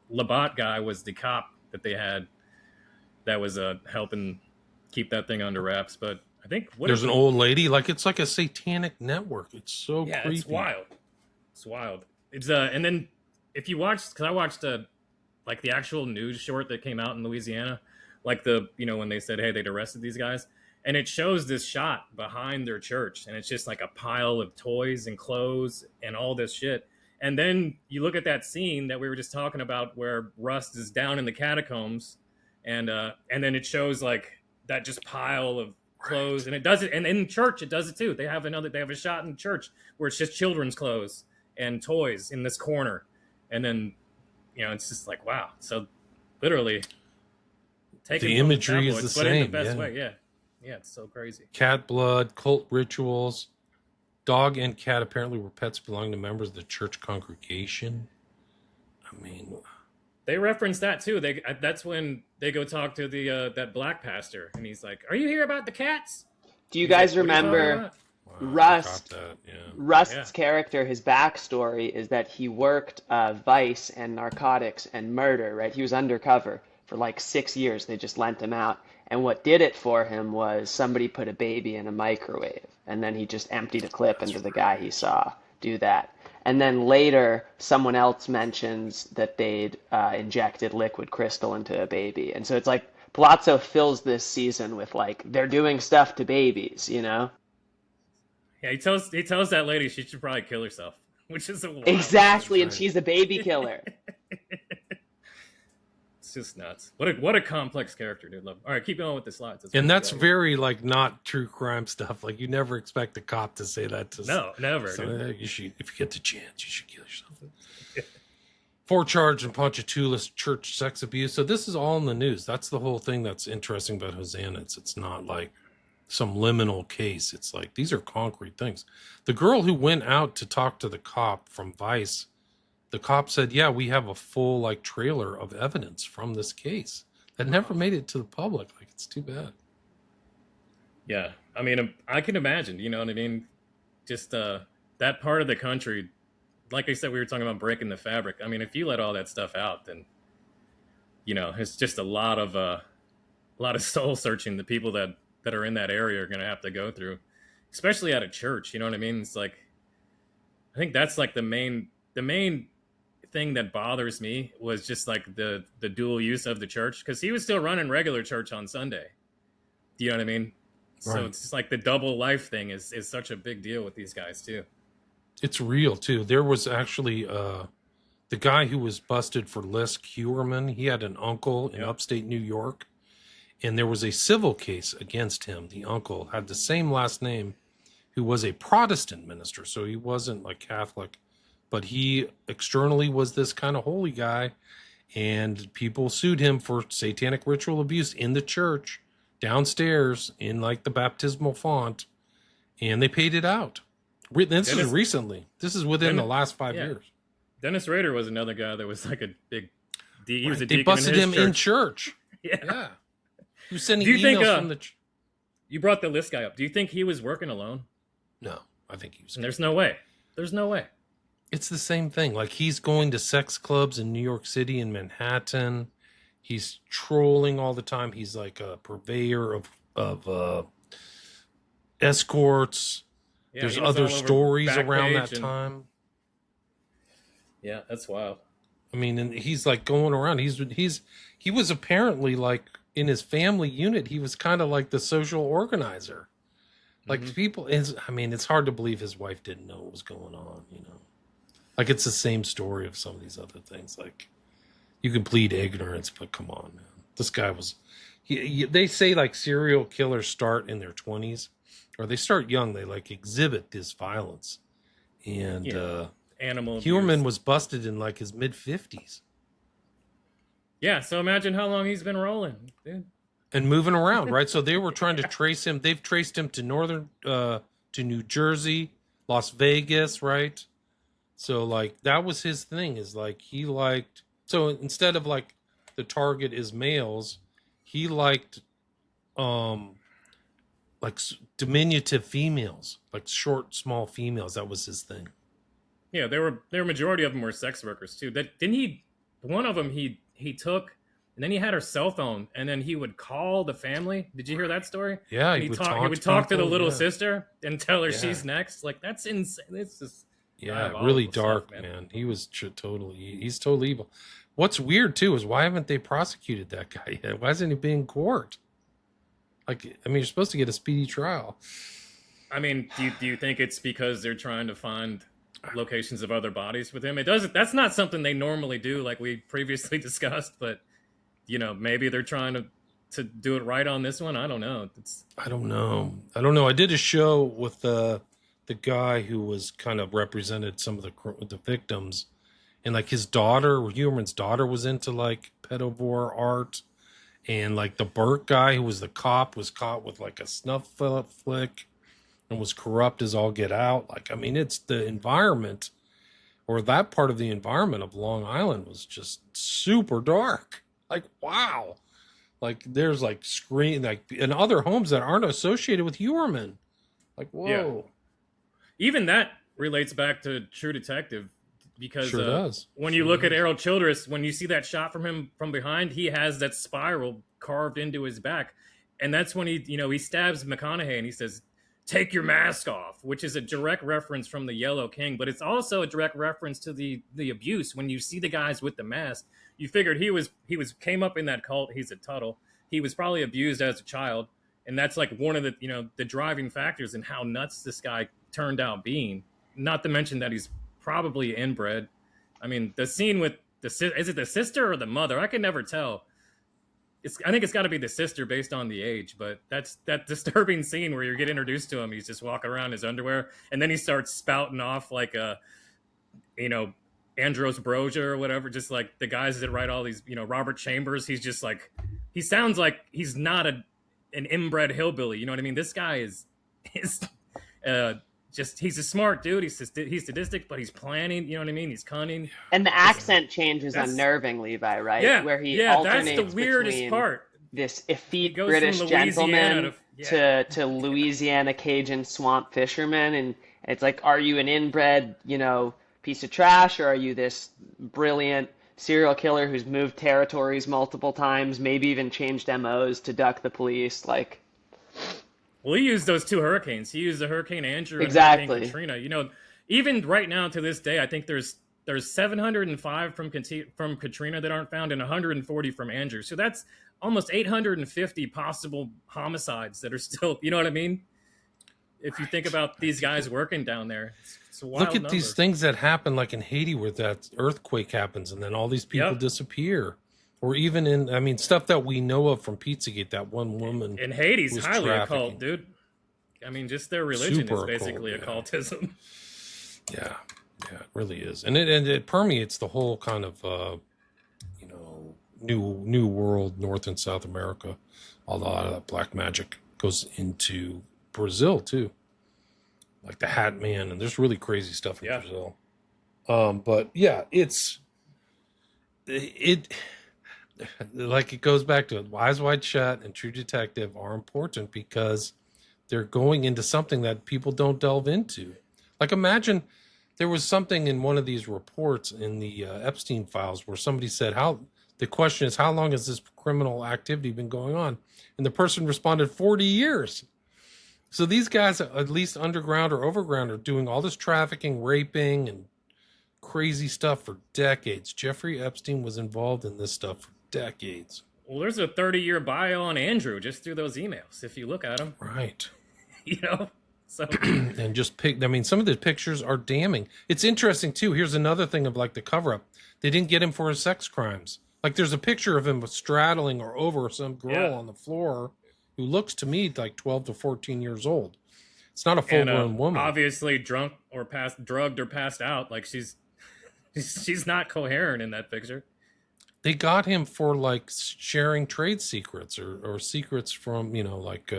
S1: Labatt guy was the cop that they had that was helping keep that thing under wraps. But I think
S3: there's an old lady, it's like a satanic network. It's so creepy.
S1: It's wild. It's wild. It's and then if you watch, because I watched the actual news short that came out in Louisiana. When they said, hey, they'd arrested these guys, and it shows this shot behind their church, and it's just like a pile of toys and clothes and all this shit. And then you look at that scene that we were just talking about where Rust is down in the catacombs, and then it shows that just pile of clothes, and it does it, and in church it does it too. They have a shot in church where it's just children's clothes and toys in this corner, and then it's just like, wow. So literally.
S3: The imagery is the same.
S1: The best way. Yeah, it's so crazy.
S3: Cat blood, cult rituals. Dog and cat apparently were pets belonging to members of the church congregation. I mean,
S1: they reference that too. That's when they go talk to the that black pastor, and he's like, "Are you here about the cats?"
S2: Do you guys remember Rust? Rust's character, his backstory is that he worked vice and narcotics and murder. Right, he was undercover. For 6 years, they just lent him out. And what did it for him was somebody put a baby in a microwave, and then he just emptied a clip into the guy he saw do that. And then later, someone else mentions that they'd injected liquid crystal into a baby. And so it's like Palazzo fills this season with they're doing stuff to babies, Yeah,
S1: he tells that lady she should probably kill herself, which is
S2: exactly, and she's a baby killer.
S1: It's just nuts. What a complex character, dude. All right, keep going with the slides.
S3: That's very not true crime stuff. You never expect a cop to say that to.
S1: No, never.
S3: So, you should, if you get the chance, you should kill yourself. 4 charged in Ponchatoula's church sex abuse. So this is all in the news. That's the whole thing that's interesting about Hosana. It's not some liminal case. It's these are concrete things. The girl who went out to talk to the cop from Vice. The cop said, yeah, we have a full trailer of evidence from this case that never made it to the public. It's too bad.
S1: Yeah. I mean, I can imagine, you know what I mean? Just that part of the country, like I said, we were talking about breaking the fabric. I mean, if you let all that stuff out, then, it's just a lot of soul searching the people that are in that area are going to have to go through, especially at a church. You know what I mean? It's I think that's the main thing that bothers me was just the dual use of the church, because he was still running regular church on Sunday. Do you know what I mean? Right. So it's just the double life thing is such a big deal with these guys too.
S3: It's real too. There was actually the guy who was busted for Les Kewerman. He had an uncle in upstate New York, and there was a civil case against him. The uncle had the same last name, who was a Protestant minister, so he wasn't Catholic. But he externally was this kind of holy guy, and people sued him for satanic ritual abuse in the church downstairs in the baptismal font, and they paid it out. This is recently. This is within the last 5 years.
S1: Dennis Rader was another guy that was a big. He was a
S3: they
S1: deacon
S3: busted
S1: in his
S3: him
S1: church.
S3: In church.
S1: Yeah.
S3: He was sending emails from the.
S1: You brought the list guy up. Do you think he was working alone?
S3: No, I think he was.
S1: And there's no way. There's no way.
S3: It's the same thing. He's going to sex clubs in New York City and Manhattan. He's trolling all the time. He's a purveyor of escorts. Yeah, there's other stories around that time.
S1: Yeah, that's wild.
S3: I mean, and he's going around. He was apparently in his family unit. He was kind of the social organizer. People. It's hard to believe his wife didn't know what was going on. It's the same story of some of these other things. You can plead ignorance, but come on, man. This guy was they say like serial killers start in their 20s, or they start young. They like exhibit this violence, and
S1: animal
S3: Huerman
S1: abuse.
S3: was busted in like his mid 50s.
S1: Yeah, so imagine how long he's been rolling, dude.
S3: And moving around, right? So they were trying to trace him. They've traced him to to New Jersey, Las Vegas, right? So like that was his thing. Is like he liked. So instead of like the target is males, he liked like diminutive females, like short, small females. That was his thing.
S1: Yeah, there were majority of them were sex workers too. That didn't he? One of them he took. And then he had her cell phone, and then he would call the family. Did you hear that story?
S3: Yeah,
S1: he would talk to the little sister and tell her she's next. Like, that's insane. It's just
S3: really dark,
S1: stuff,
S3: man. He was he's totally evil. What's weird too is why haven't they prosecuted that guy yet? Why isn't he being in court? Like, I mean, you're supposed to get a speedy trial.
S1: I mean, do you think it's because they're trying to find locations of other bodies with him? It doesn't. That's not something they normally do, like we previously discussed, but. You know, maybe they're trying to do it right on this one. I don't know.
S3: I don't know. I did a show with the guy who was kind of represented some of the victims, and like his daughter, Huerman's daughter, was into like pedovore art, and like the Burke guy who was the cop was caught with like a snuff flick and was corrupt as all get out. Like, I mean, it's the environment, or that part of the environment of Long Island was just super dark. Like, wow. Like, there's like in other homes that aren't associated with Huerman. Like, whoa.
S1: Yeah. Even that relates back to True Detective, because
S3: sure does.
S1: When you look at Errol Childress, when you see that shot from him from behind, he has that spiral carved into his back. And that's when he stabs McConaughey and he says, "Take your mask off," which is a direct reference from the Yellow King, but it's also a direct reference to the abuse. When you see the guys with the mask, you figured he came up in that cult. He's a Tuttle. He was probably abused as a child, and that's like one of the driving factors in how nuts this guy turned out being. Not to mention that he's probably inbred. I mean, the scene with is it the sister or the mother? I can never tell. I think it's got to be the sister based on the age, but that's that disturbing scene where you get introduced to him. He's just walking around in his underwear, and then he starts spouting off like Andros Broja or whatever, just like the guys that write all these, Robert Chambers. He's just like, he sounds like he's not an inbred hillbilly. You know what I mean? This guy is he's a smart dude. He's sadistic, but he's planning. You know what I mean? He's cunning.
S2: And the accent change is unnerving, Levi, right?
S1: Yeah,
S2: where he alternates
S1: that's the weirdest part.
S2: This effete British gentleman to Louisiana Cajun swamp fisherman, and it's like, are you an inbred, piece of trash, or are you this brilliant serial killer who's moved territories multiple times, maybe even changed MOs to duck the police? Like,
S1: well, he used those two hurricanes. He used the Hurricane Andrew and Hurricane Katrina. Even right now to this day, I think there's 705 from Katrina that aren't found and 140 from Andrew. So that's almost 850 possible homicides that are still, you know what I mean? If you think about these guys working down there, it's a wild
S3: Look at these things that happen, like in Haiti, where that earthquake happens and then all these people disappear. Or even in, stuff that we know of from Pizzagate, that one woman.
S1: In Haiti's highly occult, dude. I mean, just their religion is basically occultism.
S3: Yeah, it really is. And it permeates the whole kind of, new world, North and South America. A lot of that black magic goes into Brazil, too. Like the Hat Man, and there's really crazy stuff in Brazil. But, yeah, it goes back to it. Eyes Wide Shut and True Detective are important because they're going into something that people don't delve into. Like, imagine there was something in one of these reports in the Epstein files where somebody said, the question is, how long has this criminal activity been going on? And the person responded, 40 years. So these guys, at least underground or overground, are doing all this trafficking, raping, and crazy stuff for decades. Jeffrey Epstein was involved in this stuff for decades.
S1: Well, there's a 30-year bio on Andrew just through those emails, if you look at them.
S3: Right.
S1: So
S3: and just some of the pictures are damning. It's interesting too. Here's another thing of like the cover up. They didn't get him for his sex crimes. Like there's a picture of him straddling or over some girl on the floor who looks to me like 12 to 14 years old. It's not a full-grown woman.
S1: Obviously drugged or passed out. Like she's not coherent in that picture.
S3: They got him for like sharing trade secrets or secrets from, like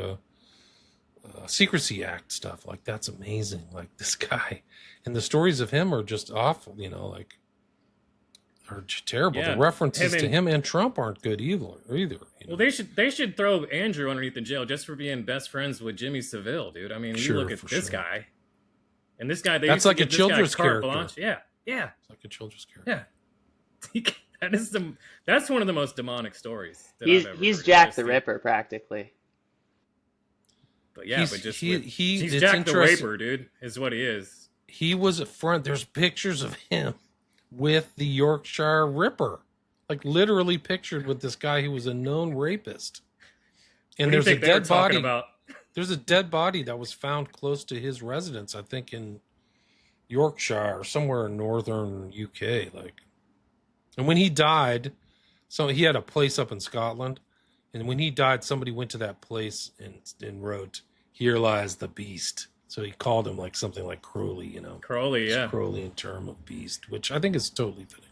S3: Secrecy Act stuff. Like that's amazing. Like this guy, and the stories of him are just awful, like are terrible.
S1: Yeah.
S3: The references to him and Trump aren't good either.
S1: Well, they should throw Andrew underneath the jail just for being best friends with Jimmy Savile, dude. I mean, you look at this guy, and this guy.
S3: That's like a children's character.
S1: Yeah.
S3: It's like a children's character.
S1: Yeah. That's one of the most demonic stories.
S2: He's Jack the Ripper practically.
S1: But yeah, he's Jack the Raper, dude. Is what he is.
S3: He was a front. There's pictures of him with the Yorkshire Ripper, like literally pictured with this guy who was a known rapist. And there's a dead body. There's a dead body that was found close to his residence, I think in Yorkshire or somewhere in northern UK. And when he died, so he had a place up in Scotland, and when he died, somebody went to that place and wrote, "Here lies the beast." So he called him like something like Crowley,
S1: Crowley, yeah.
S3: Crowley in term of beast, which I think is totally fitting.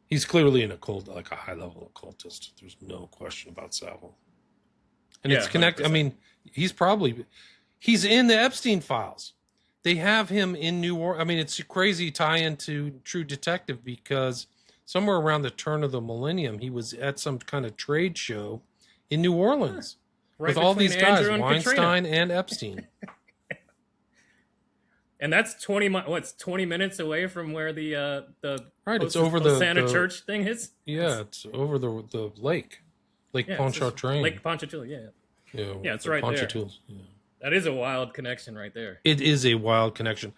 S3: He's clearly an occult, like a high-level occultist. There's no question about Savile. And it's connected. 100%. I mean, he's in the Epstein files. They have him in New Orleans. I mean, it's a crazy tie into True Detective because somewhere around the turn of the millennium, he was at some kind of trade show in New Orleans with all these guys, Weinstein and Epstein.
S1: And that's 20 minutes away from where the
S3: it's over the
S1: Hosana Church thing is.
S3: Yeah, it's over the lake Pontchartrain.
S1: Lake Pontchartrain, yeah, it's right there. Yeah. That is a wild connection right there.
S3: It is a wild connection.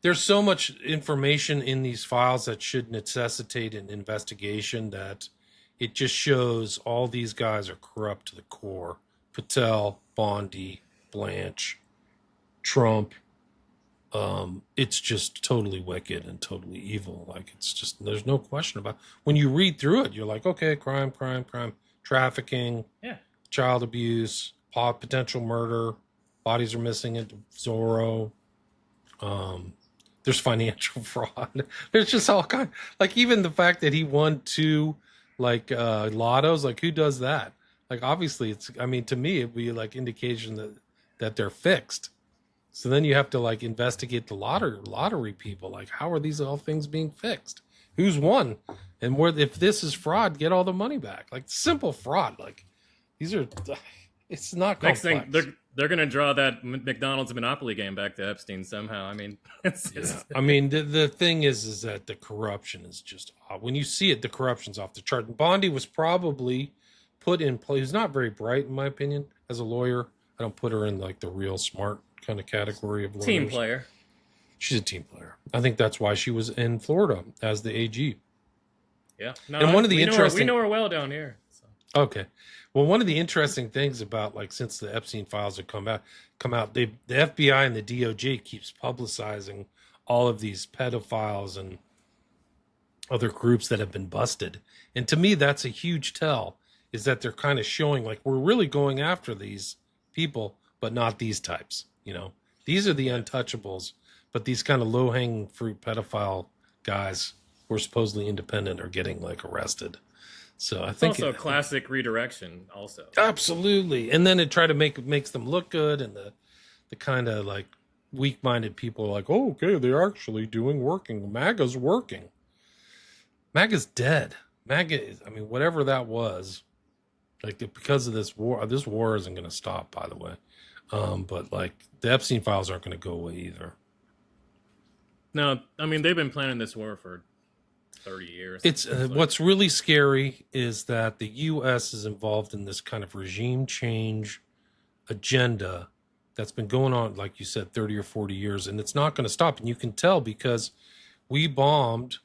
S3: There's so much information in these files that should necessitate an investigation that it just shows all these guys are corrupt to the core. Patel, Bondi, Blanche, Trump. It's just totally wicked and totally evil. Like it's just, there's no question about it. When you read through it, you're like, okay, crime, trafficking, child abuse, potential murder, bodies are missing at Zorro. There's financial fraud. There's just all kind, like even the fact that he won 2 lottos, like who does that? Like obviously it's, I mean, to me it'd be like indication that they're fixed. So then you have to like investigate the lottery people. Like how are these all things being fixed? Who's won? And if this is fraud, get all the money back. Like simple fraud. Like these are, it's not complex.
S1: Next thing they're going to draw that McDonald's Monopoly game back to Epstein somehow. I mean, it's just...
S3: I mean, the thing is that the corruption is just, when you see it, the corruption's off the chart. And Bondi was probably put in place. He's not very bright, in my opinion, as a lawyer. I don't put her in like the real smart kind of category of lawyers.
S1: Team player.
S3: She's a team player. I think that's why she was in Florida as the AG.
S1: Yeah. No,
S3: and one of the
S1: we know her well down here. So.
S3: Okay. Well, one of the interesting things about like since the Epstein files have come out, the FBI and the DOJ keeps publicizing all of these pedophiles and other groups that have been busted. And to me, that's a huge tell, is that they're kind of showing like we're really going after these people, but not these types. These are the untouchables, but these kind of low-hanging fruit pedophile guys who are supposedly independent are getting like arrested. So I think
S1: also classic redirection also.
S3: Absolutely. And then it makes them look good, and the kind of like weak-minded people are like, oh, okay, they're actually working. MAGA's working. MAGA's dead. MAGA is, I mean, whatever that was, like because of this war isn't going to stop, by the way. But like the Epstein files aren't going to go away either.
S1: No, I mean, they've been planning this war for 30 years.
S3: It's what's really scary is that the U.S. is involved in this kind of regime change agenda that's been going on, like you said, 30 or 40 years, and it's not going to stop. And you can tell because we bombed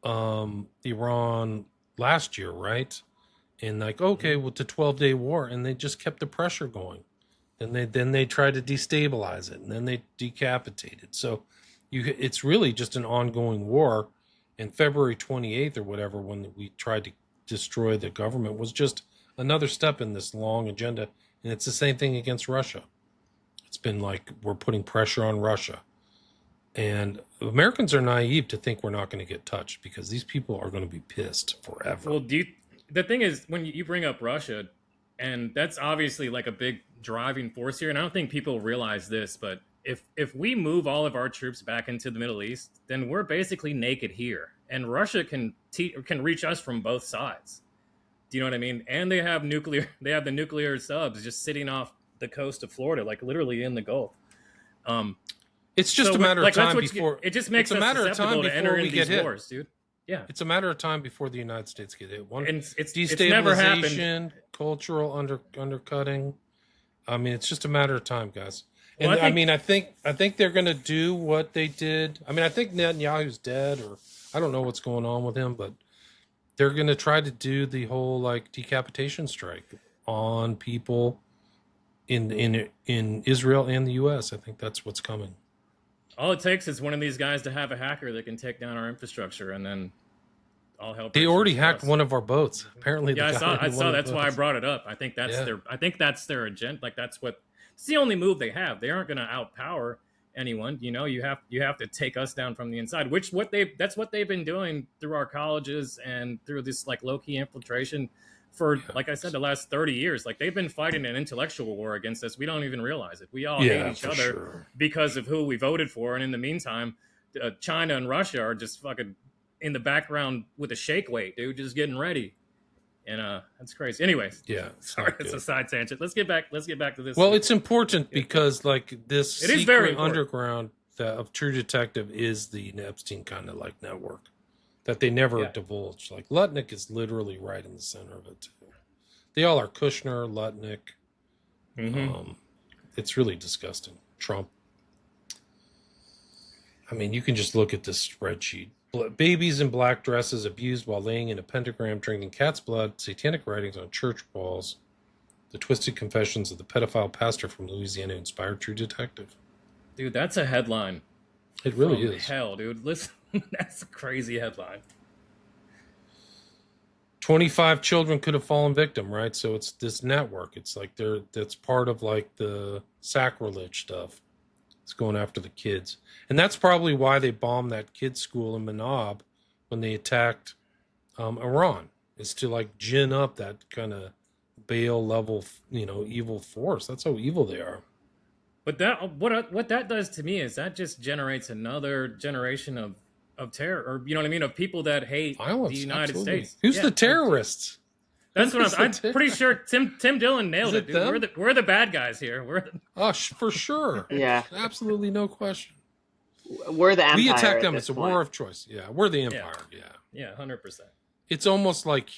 S3: Iran last year, right? And like, okay, well, it's a 12-day war, and they just kept the pressure going. And then they tried to destabilize it, and then they decapitated. So it's really just an ongoing war. And February 28th or whatever, when we tried to destroy the government, was just another step in this long agenda. And it's the same thing against Russia. It's been like we're putting pressure on Russia. And Americans are naive to think we're not going to get touched, because these people are going to be pissed forever.
S1: Well, the thing is, when you bring up Russia, and that's obviously like a big driving force here, and I don't think people realize this, but if we move all of our troops back into the Middle East, then we're basically naked here, and Russia can reach us from both sides. Do you know what I mean? And they have the nuclear subs just sitting off the coast of Florida, like literally in the Gulf.
S3: It's just a matter of time before.
S1: It just makes us susceptible to enter into these wars, dude. Yeah,
S3: it's a matter of time before the United States get hit.
S1: It's never happened.
S3: Destabilization, cultural undercutting. I mean, it's just a matter of time, guys. And
S1: well,
S3: I think they're going to do what they did. I mean, I think Netanyahu's dead, or I don't know what's going on with him, but they're going to try to do the whole like decapitation strike on people in Israel and the U.S. I think that's what's coming.
S1: All it takes is one of these guys to have a hacker that can take down our infrastructure, and then all hell.
S3: They already hacked one of our boats. Apparently,
S1: yeah, I saw. That's why I brought it up. I think that's their agenda. Like it's the only move they have. They aren't going to outpower anyone. You know, you have to take us down from the inside. That's what they've been doing through our colleges and through this like low key infiltration for, like I said, the last 30 years. Like they've been fighting an intellectual war against us. We don't even realize it. We all hate each other because of who we voted for. And in the meantime, China and Russia are just fucking in the background with a shake weight, dude, just getting ready. And that's crazy. Anyways, sorry, it's a side tangent. Let's get back to this.
S3: Well, it's important because like this
S1: it is very
S3: underground of True Detective is the Epstein kind of like network that they never divulged. Like Lutnick is literally right in the center of it too. They all are Kushner, Lutnick. Mm-hmm. It's really disgusting. Trump. I mean, you can just look at this spreadsheet. Babies in black dresses abused while laying in a pentagram, drinking cat's blood, satanic writings on church walls, the twisted confessions of the pedophile pastor from Louisiana who inspired True Detective.
S1: Dude, that's a headline.
S3: It really is.
S1: Hell, dude. Listen, that's a crazy headline.
S3: 25 children could have fallen victim, right? So it's this network. It's like that's part of like the sacrilege stuff. It's going after the kids. And that's probably why they bombed that kids' school in Manab when they attacked Iran, is to like gin up that kind of Baal level, evil force. That's how evil they are.
S1: But what that does to me is that just generates another generation of terror, or you know what I mean, of people that hate
S3: violence,
S1: the United States.
S3: Who's the terrorists?
S1: That's what I'm pretty sure Tim Dillon nailed it, dude. We're the bad guys here.
S3: For sure.
S2: Yeah.
S3: Absolutely no question.
S2: We're the empire.
S3: We attack them. It's a war of choice. Yeah. We're the empire.
S1: Yeah, 100%.
S3: It's almost like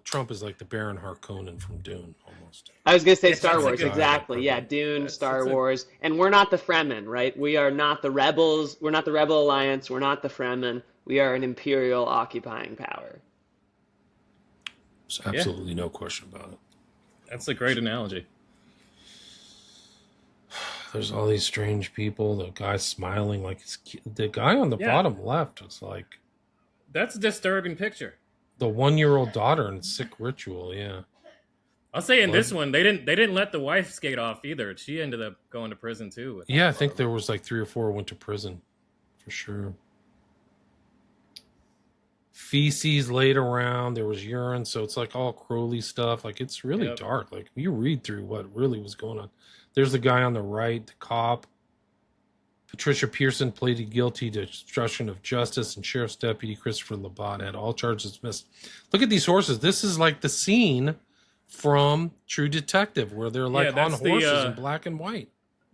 S3: Trump is like the Baron Harkonnen from Dune, almost.
S2: I was going to say Star Wars, exactly. Yeah, Dune, Star Wars. And we're not the Fremen, right? We are not the rebels. We're not the Rebel Alliance. We're not the Fremen. We are an imperial occupying power.
S3: There's absolutely no question about it.
S1: That's a great analogy.
S3: There's all these strange people. The guy smiling like the guy on the bottom left was like.
S1: That's a disturbing picture.
S3: The 1-year-old daughter in sick ritual. Yeah.
S1: I'll say in this one, they didn't let the wife skate off either. She ended up going to prison too.
S3: Yeah, I think there was like 3 or 4 went to prison for sure. Feces laid around. There was urine, so it's like all Crowley stuff. Like it's really dark. Like you read through what really was going on. There's the guy on the right, the cop. Patricia Pearson pleaded guilty to obstruction of justice, and Sheriff's Deputy Christopher Labat had all charges dismissed. Look at these horses. This is like the scene from True Detective where they're like on horses in black and white.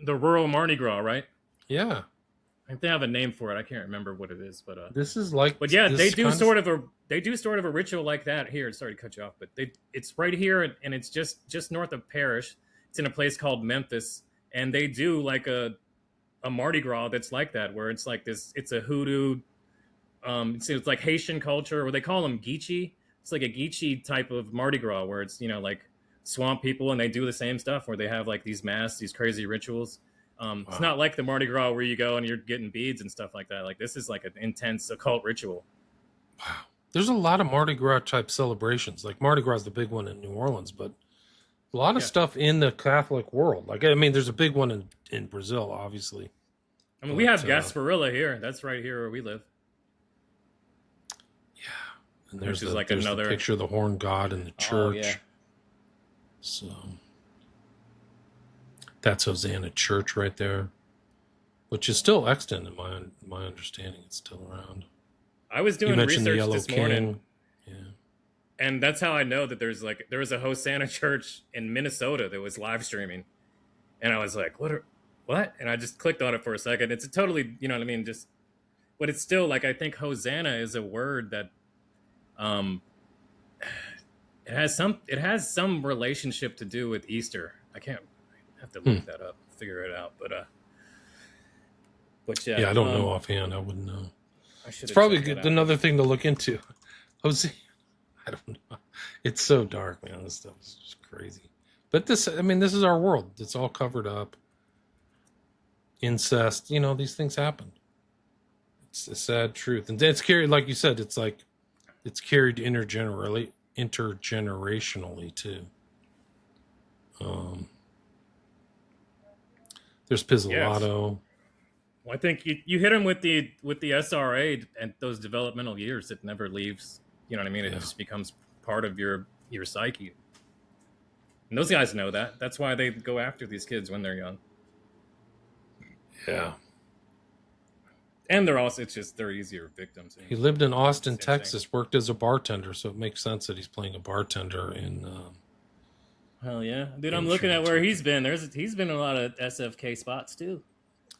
S1: The rural Mardi Gras, right?
S3: Yeah.
S1: I think they have a name for it. I can't remember what it is, but
S3: this is like.
S1: But yeah, they do sort of a ritual like that here. Sorry to cut you off, but it's right here, and it's just north of Parrish. It's in a place called Memphis, and they do like a Mardi Gras that's like that, where it's like this. It's a hoodoo. It's like Haitian culture, or they call them Geechee. It's like a Geechee type of Mardi Gras, where it's like swamp people, and they do the same stuff, where they have like these masks, these crazy rituals. Wow. It's not like the Mardi Gras where you go and you're getting beads and stuff like that. Like this is like an intense occult ritual.
S3: Wow. There's a lot of Mardi Gras type celebrations. Like Mardi Gras is the big one in New Orleans, but a lot of stuff in the Catholic world. Like, I mean, there's a big one in Brazil, obviously.
S1: I mean, we have Gasparilla here. That's right here where we live.
S3: Yeah. And there's
S1: another
S3: the picture of the horn god in the church.
S1: Oh, yeah.
S3: So that's Hosana Church right there, which is still extant in my understanding. It's still around.
S1: I was doing research this morning.
S3: Yeah.
S1: And that's how I know that there was a Hosana Church in Minnesota that was live streaming. And I was like, what? And I just clicked on it for a second. It's a totally, you know what I mean? But it's still like, I think Hosanna is a word that, it has some relationship to do with Easter. I have to look that up, figure it out. But yeah.
S3: Yeah, I don't know offhand. I wouldn't know.
S1: It's
S3: probably another thing to look into. Jose, I don't know. It's so dark, man. This stuff is just crazy. But this is our world. It's all covered up. Incest, these things happen. It's a sad truth. And it's carried, like you said, it's carried intergenerationally too. There's Pizzolatto.
S1: Yes. Well, I think you hit him with the SRA and those developmental years. It never leaves. You know what I mean? It just becomes part of your psyche. And those guys know that. That's why they go after these kids when they're young.
S3: Yeah.
S1: And they're easier victims.
S3: He lived in Austin, Texas, worked as a bartender, so it makes sense that he's playing a bartender in...
S1: Hell yeah. Dude, I'm looking at where he's been. He's been in a lot of SFK spots, too.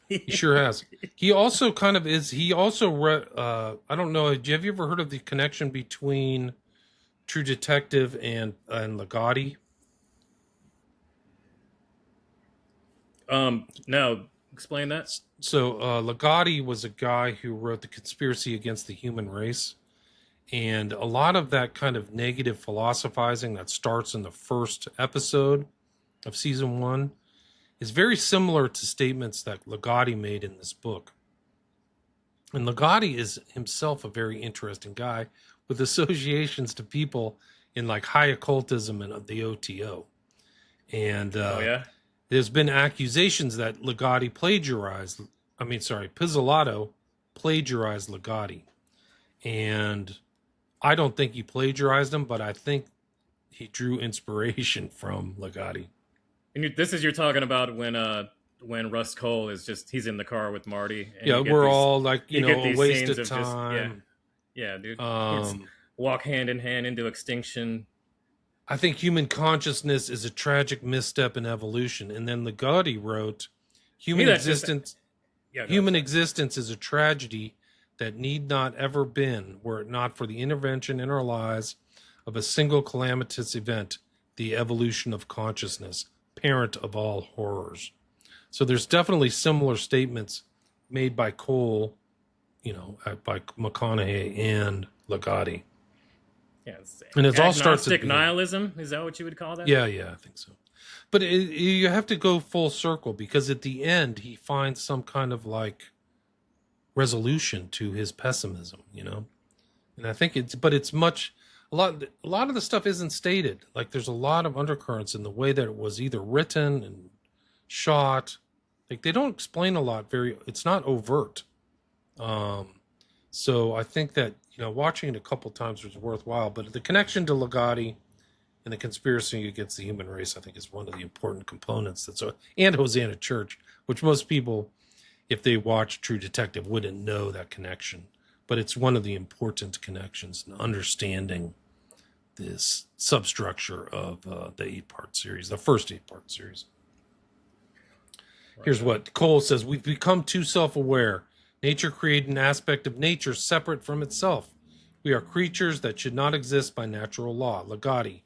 S3: He sure has. He also I don't know, have you ever heard of the connection between True Detective and Legatti?
S1: No. Explain that.
S3: So Legatti was a guy who wrote The Conspiracy Against the Human Race. And a lot of that kind of negative philosophizing that starts in the first episode of season 1 is very similar to statements that Legatti made in this book. And Legatti is himself a very interesting guy with associations to people in like high occultism and the OTO. And there's been accusations that Pizzolatto plagiarized Legatti. And I don't think he plagiarized him, but I think he drew inspiration from Legatti.
S1: And you're talking about when Russ Cole he's in the car with Marty.
S3: And we're all like, a waste of time.
S1: Yeah, dude. Walk hand in hand into extinction.
S3: I think human consciousness is a tragic misstep in evolution. And then Legatti wrote, human existence is a tragedy that need not ever been were it not for the intervention in our lives of a single calamitous event, the evolution of consciousness, parent of all horrors. So there's definitely similar statements made by Cole, by McConaughey and Legatti.
S1: Yeah, it's
S3: and it all starts
S1: with nihilism. Is that what you would call that?
S3: Yeah, I think so. But you have to go full circle because at the end he finds some kind of like resolution to his pessimism, And I think a lot of the stuff isn't stated. Like there's a lot of undercurrents in the way that it was either written and shot. Like they don't explain a lot. It's not overt. So I think that watching it a couple times was worthwhile. But the connection to Legatti and the conspiracy against the human race, I think, is one of the important components. And Hosana Church, which most people, if they watch True Detective, wouldn't know that connection. But it's one of the important connections in understanding this substructure of the 8-part series, the first 8-part series. Right. Here's what Cole says. We've become too self-aware. Nature created an aspect of nature separate from itself. We are creatures that should not exist by natural law. Legatti.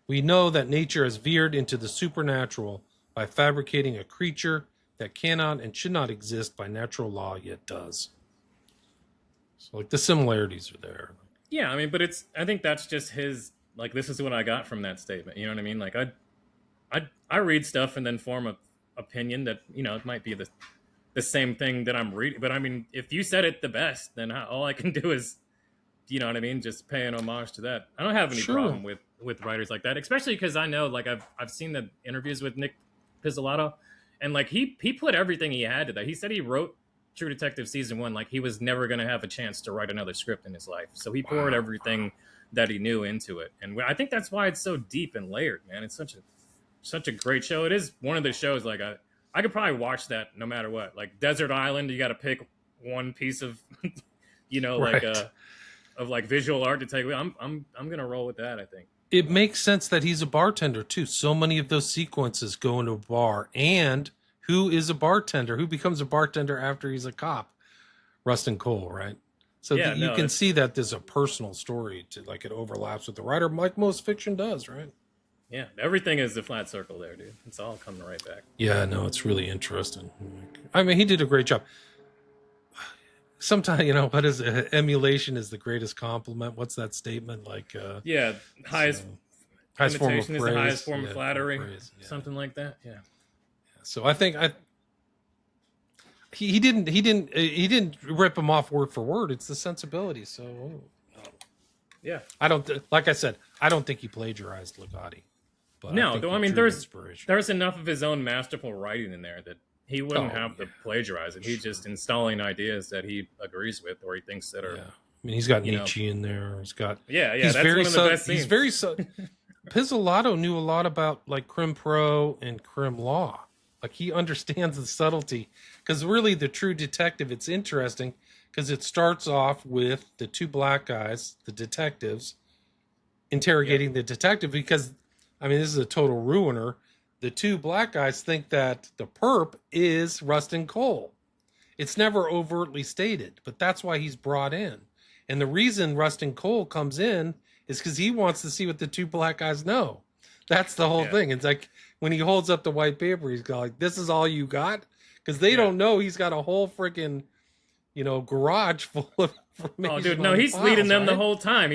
S3: We know that nature has veered into the supernatural by fabricating a creature that cannot and should not exist by natural law, yet does. So, like, the similarities are there.
S1: Yeah, I mean, but I think that's just his, like, this is what I got from that statement. You know what I mean? Like, I read stuff and then form an opinion that, it might be the same thing that I'm reading. But, I mean, if you said it the best, then all I can do is you know what I mean? Just paying homage to that. I don't have any problem with writers like that, especially because I know, like, I've seen the interviews with Nick Pizzolatto, and like he put everything he had to that. He said he wrote True Detective season 1 like he was never going to have a chance to write another script in his life, so he poured everything that he knew into it, and I think that's why it's so deep and layered, man. It's such a great show. It is one of the shows like I could probably watch that no matter what. Like Desert Island, you got to pick one piece of you know, like of like visual art to take. I'm gonna roll with that. I think
S3: it makes sense that he's a bartender too. So many of those sequences go into a bar, and who is a bartender? Who becomes a bartender after he's a cop? Rustin Cole, right? So you can see that there's a personal story to, like, it overlaps with the writer, like most fiction does, right?
S1: Yeah, everything is the flat circle there, dude. It's all coming right back.
S3: Yeah, no, it's really interesting. I mean, he did a great job. Sometimes, you know, what is it? Emulation is the greatest compliment. What's that statement? Like,
S1: highest
S3: form of
S1: imitation is the highest form of flattery, something like that. Yeah.
S3: So I think he didn't rip him off word for word. It's the sensibility. So
S1: yeah,
S3: like I said, I don't think he plagiarized Legatti. But
S1: no, I mean, there's enough of his own masterful writing in there that he wouldn't have to plagiarize it. He's just installing ideas that he agrees with or he thinks that are. Yeah.
S3: I mean, he's got Nietzsche in there. He's got
S1: He's that's one of the best scenes.
S3: He's very Pizzolatto knew a lot about like crim pro and crim law. Like he understands the subtlety, because really the True Detective, it's interesting because it starts off with the two black guys, the detectives, interrogating the detective, because I mean, this is a total ruiner. The two black guys think that the perp is Rustin Cole. It's never overtly stated, but that's why he's brought in. And the reason Rustin Cole comes in is because he wants to see what the two black guys know. That's the whole thing. It's like when he holds up the white paper, he's like, "This is all you got?" Because they don't know he's got a whole freaking, garage full of information.
S1: Oh, dude, no, he's leading them the whole time.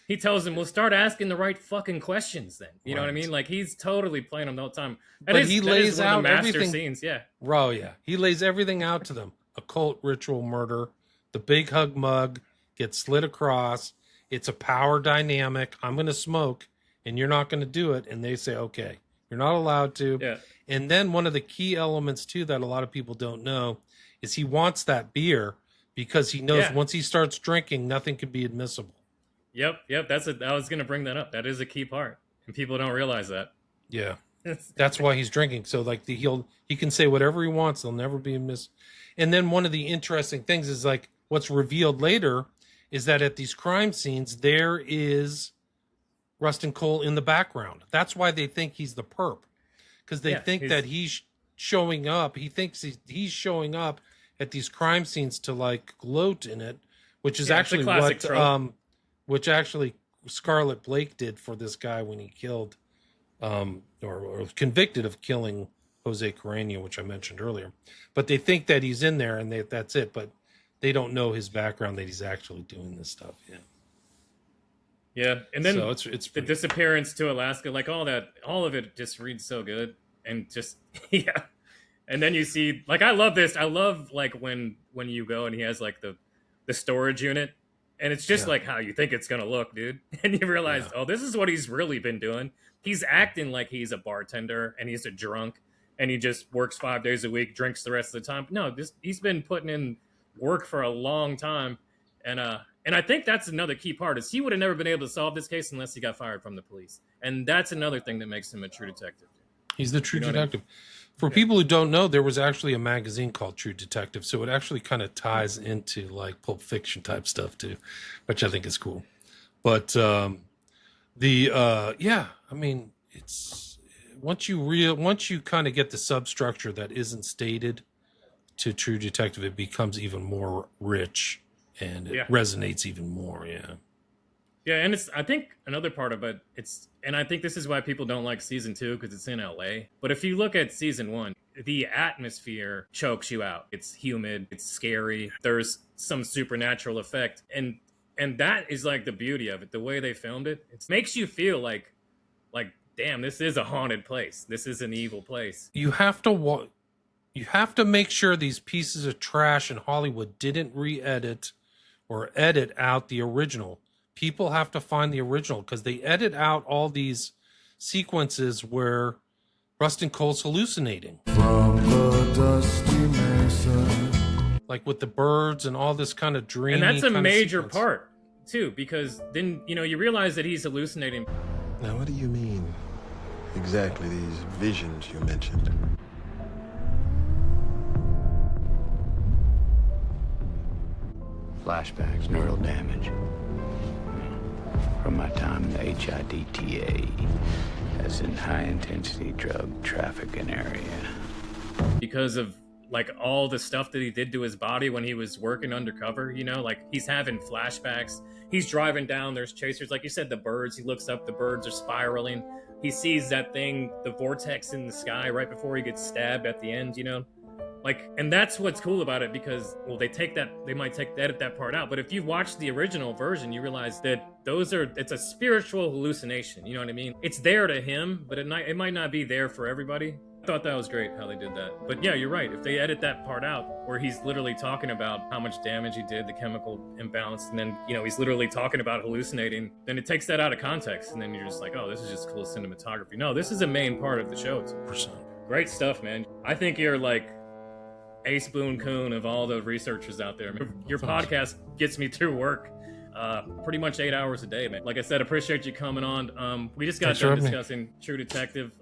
S1: He tells them, "We'll start asking the right fucking questions then." You know what I mean? Like, he's totally playing them the whole time.
S3: He lays out everything.
S1: Scenes, yeah.
S3: Bro, yeah. He lays everything out to them. Occult ritual murder. The big hug mug gets slid across. It's a power dynamic. I'm going to smoke, and you're not going to do it. And they say, okay, you're not allowed to.
S1: Yeah.
S3: And then one of the key elements, too, that a lot of people don't know is he wants that beer because he knows once he starts drinking, nothing can be admissible.
S1: Yep. I was going to bring that up. That is a key part, and people don't realize that.
S3: Yeah, that's why he's drinking. So like he can say whatever he wants. There'll never be a miss. And then one of the interesting things is like what's revealed later is that at these crime scenes there is Rustin Cole in the background. That's why they think he's the perp, because they think that he's showing up. He thinks he's showing up at these crime scenes to like gloat in it, which is actually what trope. Which actually Scarlett Blake did for this guy when he killed, or convicted of killing Jose Carreño, which I mentioned earlier. But they think that he's in there and that's it. But they don't know his background, that he's actually doing this stuff. Yeah.
S1: Yeah, and then
S3: so it's
S1: the disappearance to Alaska, like all of it just reads so good, and just And then you see, like, I love this. I love like when you go and he has like the storage unit. And it's just like how you think it's going to look, dude. And you realize, oh, this is what he's really been doing. He's acting like he's a bartender and he's a drunk and he just works 5 days a week, drinks the rest of the time. No, he's been putting in work for a long time. And I think that's another key part is he would have never been able to solve this case unless he got fired from the police. And that's another thing that makes him a true detective.
S3: He's the true detective. For people who don't know, there was actually a magazine called True Detective, so it actually kind of ties into like Pulp Fiction type stuff too, which I think is cool. But I mean, it's once you kind of get the substructure that isn't stated to True Detective, it becomes even more rich and it resonates even more. Yeah, and I think another part of it, and I think this is why people don't like season 2 because it's in LA. But if you look at season 1, the atmosphere chokes you out. It's humid, it's scary. There's some supernatural effect, and that is like the beauty of it. The way they filmed it, it makes you feel like, damn, this is a haunted place. This is an evil place. You have to make sure these pieces of trash in Hollywood didn't re-edit or edit out the original. People have to find the original because they edit out all these sequences where Rustin Cole's hallucinating.
S5: From the dusty mesa.
S3: Like with the birds and all this kind of dreamy.
S1: And that's a major part, too, because then, you realize that he's hallucinating.
S6: Now, what do you mean exactly, these visions you mentioned?
S4: Flashbacks, neural damage. From my time in the HIDTA, as in high-intensity drug trafficking area.
S1: Because of, like, all the stuff that he did to his body when he was working undercover, like, he's having flashbacks. He's driving down, there's chasers. Like you said, the birds, he looks up, the birds are spiraling. He sees that thing, the vortex in the sky right before he gets stabbed at the end, Like, and that's what's cool about it because, well, they might edit that part out. But if you watch the original version, you realize that it's a spiritual hallucination. You know what I mean? It's there to him, but it might not be there for everybody. I thought that was great how they did that. But yeah, you're right. If they edit that part out where he's literally talking about how much damage he did, the chemical imbalance, and then, he's literally talking about hallucinating, then it takes that out of context. And then you're just like, oh, this is just cool cinematography. No, this is a main part of the show.
S3: 2%.
S1: Great stuff, man. I think you're like Ace Boone Coon of all the researchers out there. Your podcast gets me through work pretty much 8 hours a day, man. Like I said, appreciate you coming on. We just got done discussing True Detective.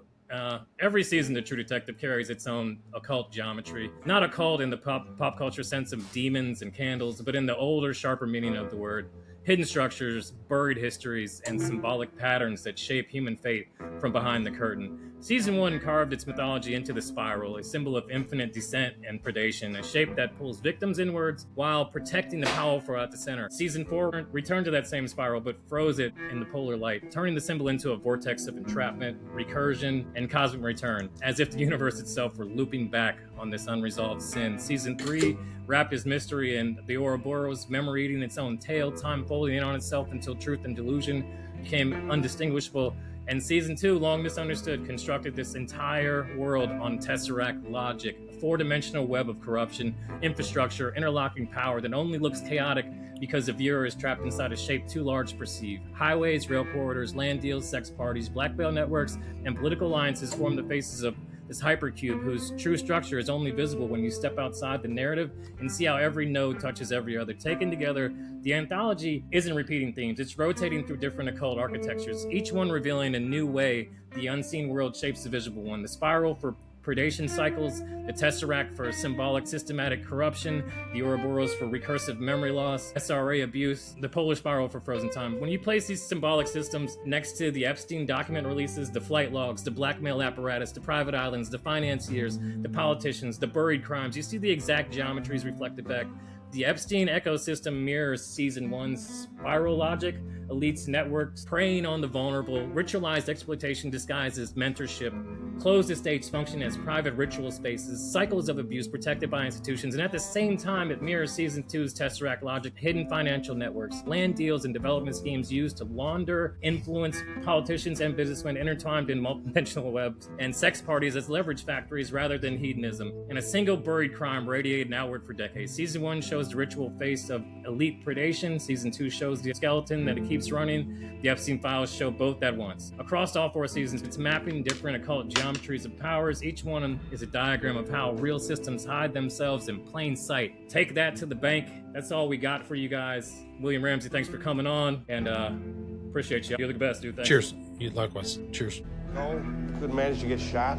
S1: Every season of True Detective carries its own occult geometry. Not occult in the pop culture sense of demons and candles, but in the older, sharper meaning of the word. Hidden structures, buried histories, and symbolic patterns that shape human fate from behind the curtain. Season 1 carved its mythology into the spiral, a symbol of infinite descent and predation, a shape that pulls victims inwards while protecting the powerful at the center. Season 4 returned to that same spiral, but froze it in the polar light, turning the symbol into a vortex of entrapment, recursion, and cosmic return, as if the universe itself were looping back on this unresolved sin. Season 3 wrapped as mystery in the Ouroboros, memory eating its own tail, time folding in on itself until truth and delusion became undistinguishable. And Season 2, long misunderstood, constructed this entire world on Tesseract logic, a four-dimensional web of corruption, infrastructure, interlocking power that only looks chaotic because the viewer is trapped inside a shape too large to perceive. Highways, rail corridors, land deals, sex parties, blackmail networks, and political alliances form the faces of this hypercube whose true structure is only visible when you step outside the narrative and see how every node touches every other. Taken together, the anthology isn't repeating themes. It's rotating through different occult architectures, each one revealing a new way the unseen world shapes the visible one. The spiral for predation cycles, the Tesseract for symbolic systematic corruption, the Ouroboros for recursive memory loss, SRA abuse, the polar spiral for frozen time. When you place these symbolic systems next to the Epstein document releases, the flight logs, the blackmail apparatus, the private islands, the financiers, the politicians, the buried crimes, you see the exact geometries reflected back. The Epstein ecosystem mirrors Season 1's spiral logic, elites networks preying on the vulnerable, ritualized exploitation disguised as mentorship, closed estates function as private ritual spaces, cycles of abuse protected by institutions, and at the same time it mirrors Season 2's Tesseract logic, hidden financial networks, land deals and development schemes used to launder, influence politicians and businessmen intertwined in multidimensional webs, and sex parties as leverage factories rather than hedonism, and a single buried crime radiated outward for decades. Season 1 shows the ritual face of elite predation, Season 2 shows the skeleton that it keeps running. The Epstein files show both at once. Across all 4 seasons, it's mapping different occult geometries of powers. Each one is a diagram of how real systems hide themselves in plain sight. Take that to the bank. That's all we got for you guys. William Ramsey, thanks for coming on, and appreciate you. You're the best, dude. Thanks.
S3: Cheers. You likewise. Cheers.
S7: No, couldn't manage to get shot.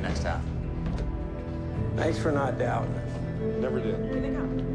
S4: Next time.
S7: Thanks for not doubting us.
S6: Never did.
S8: Here they come.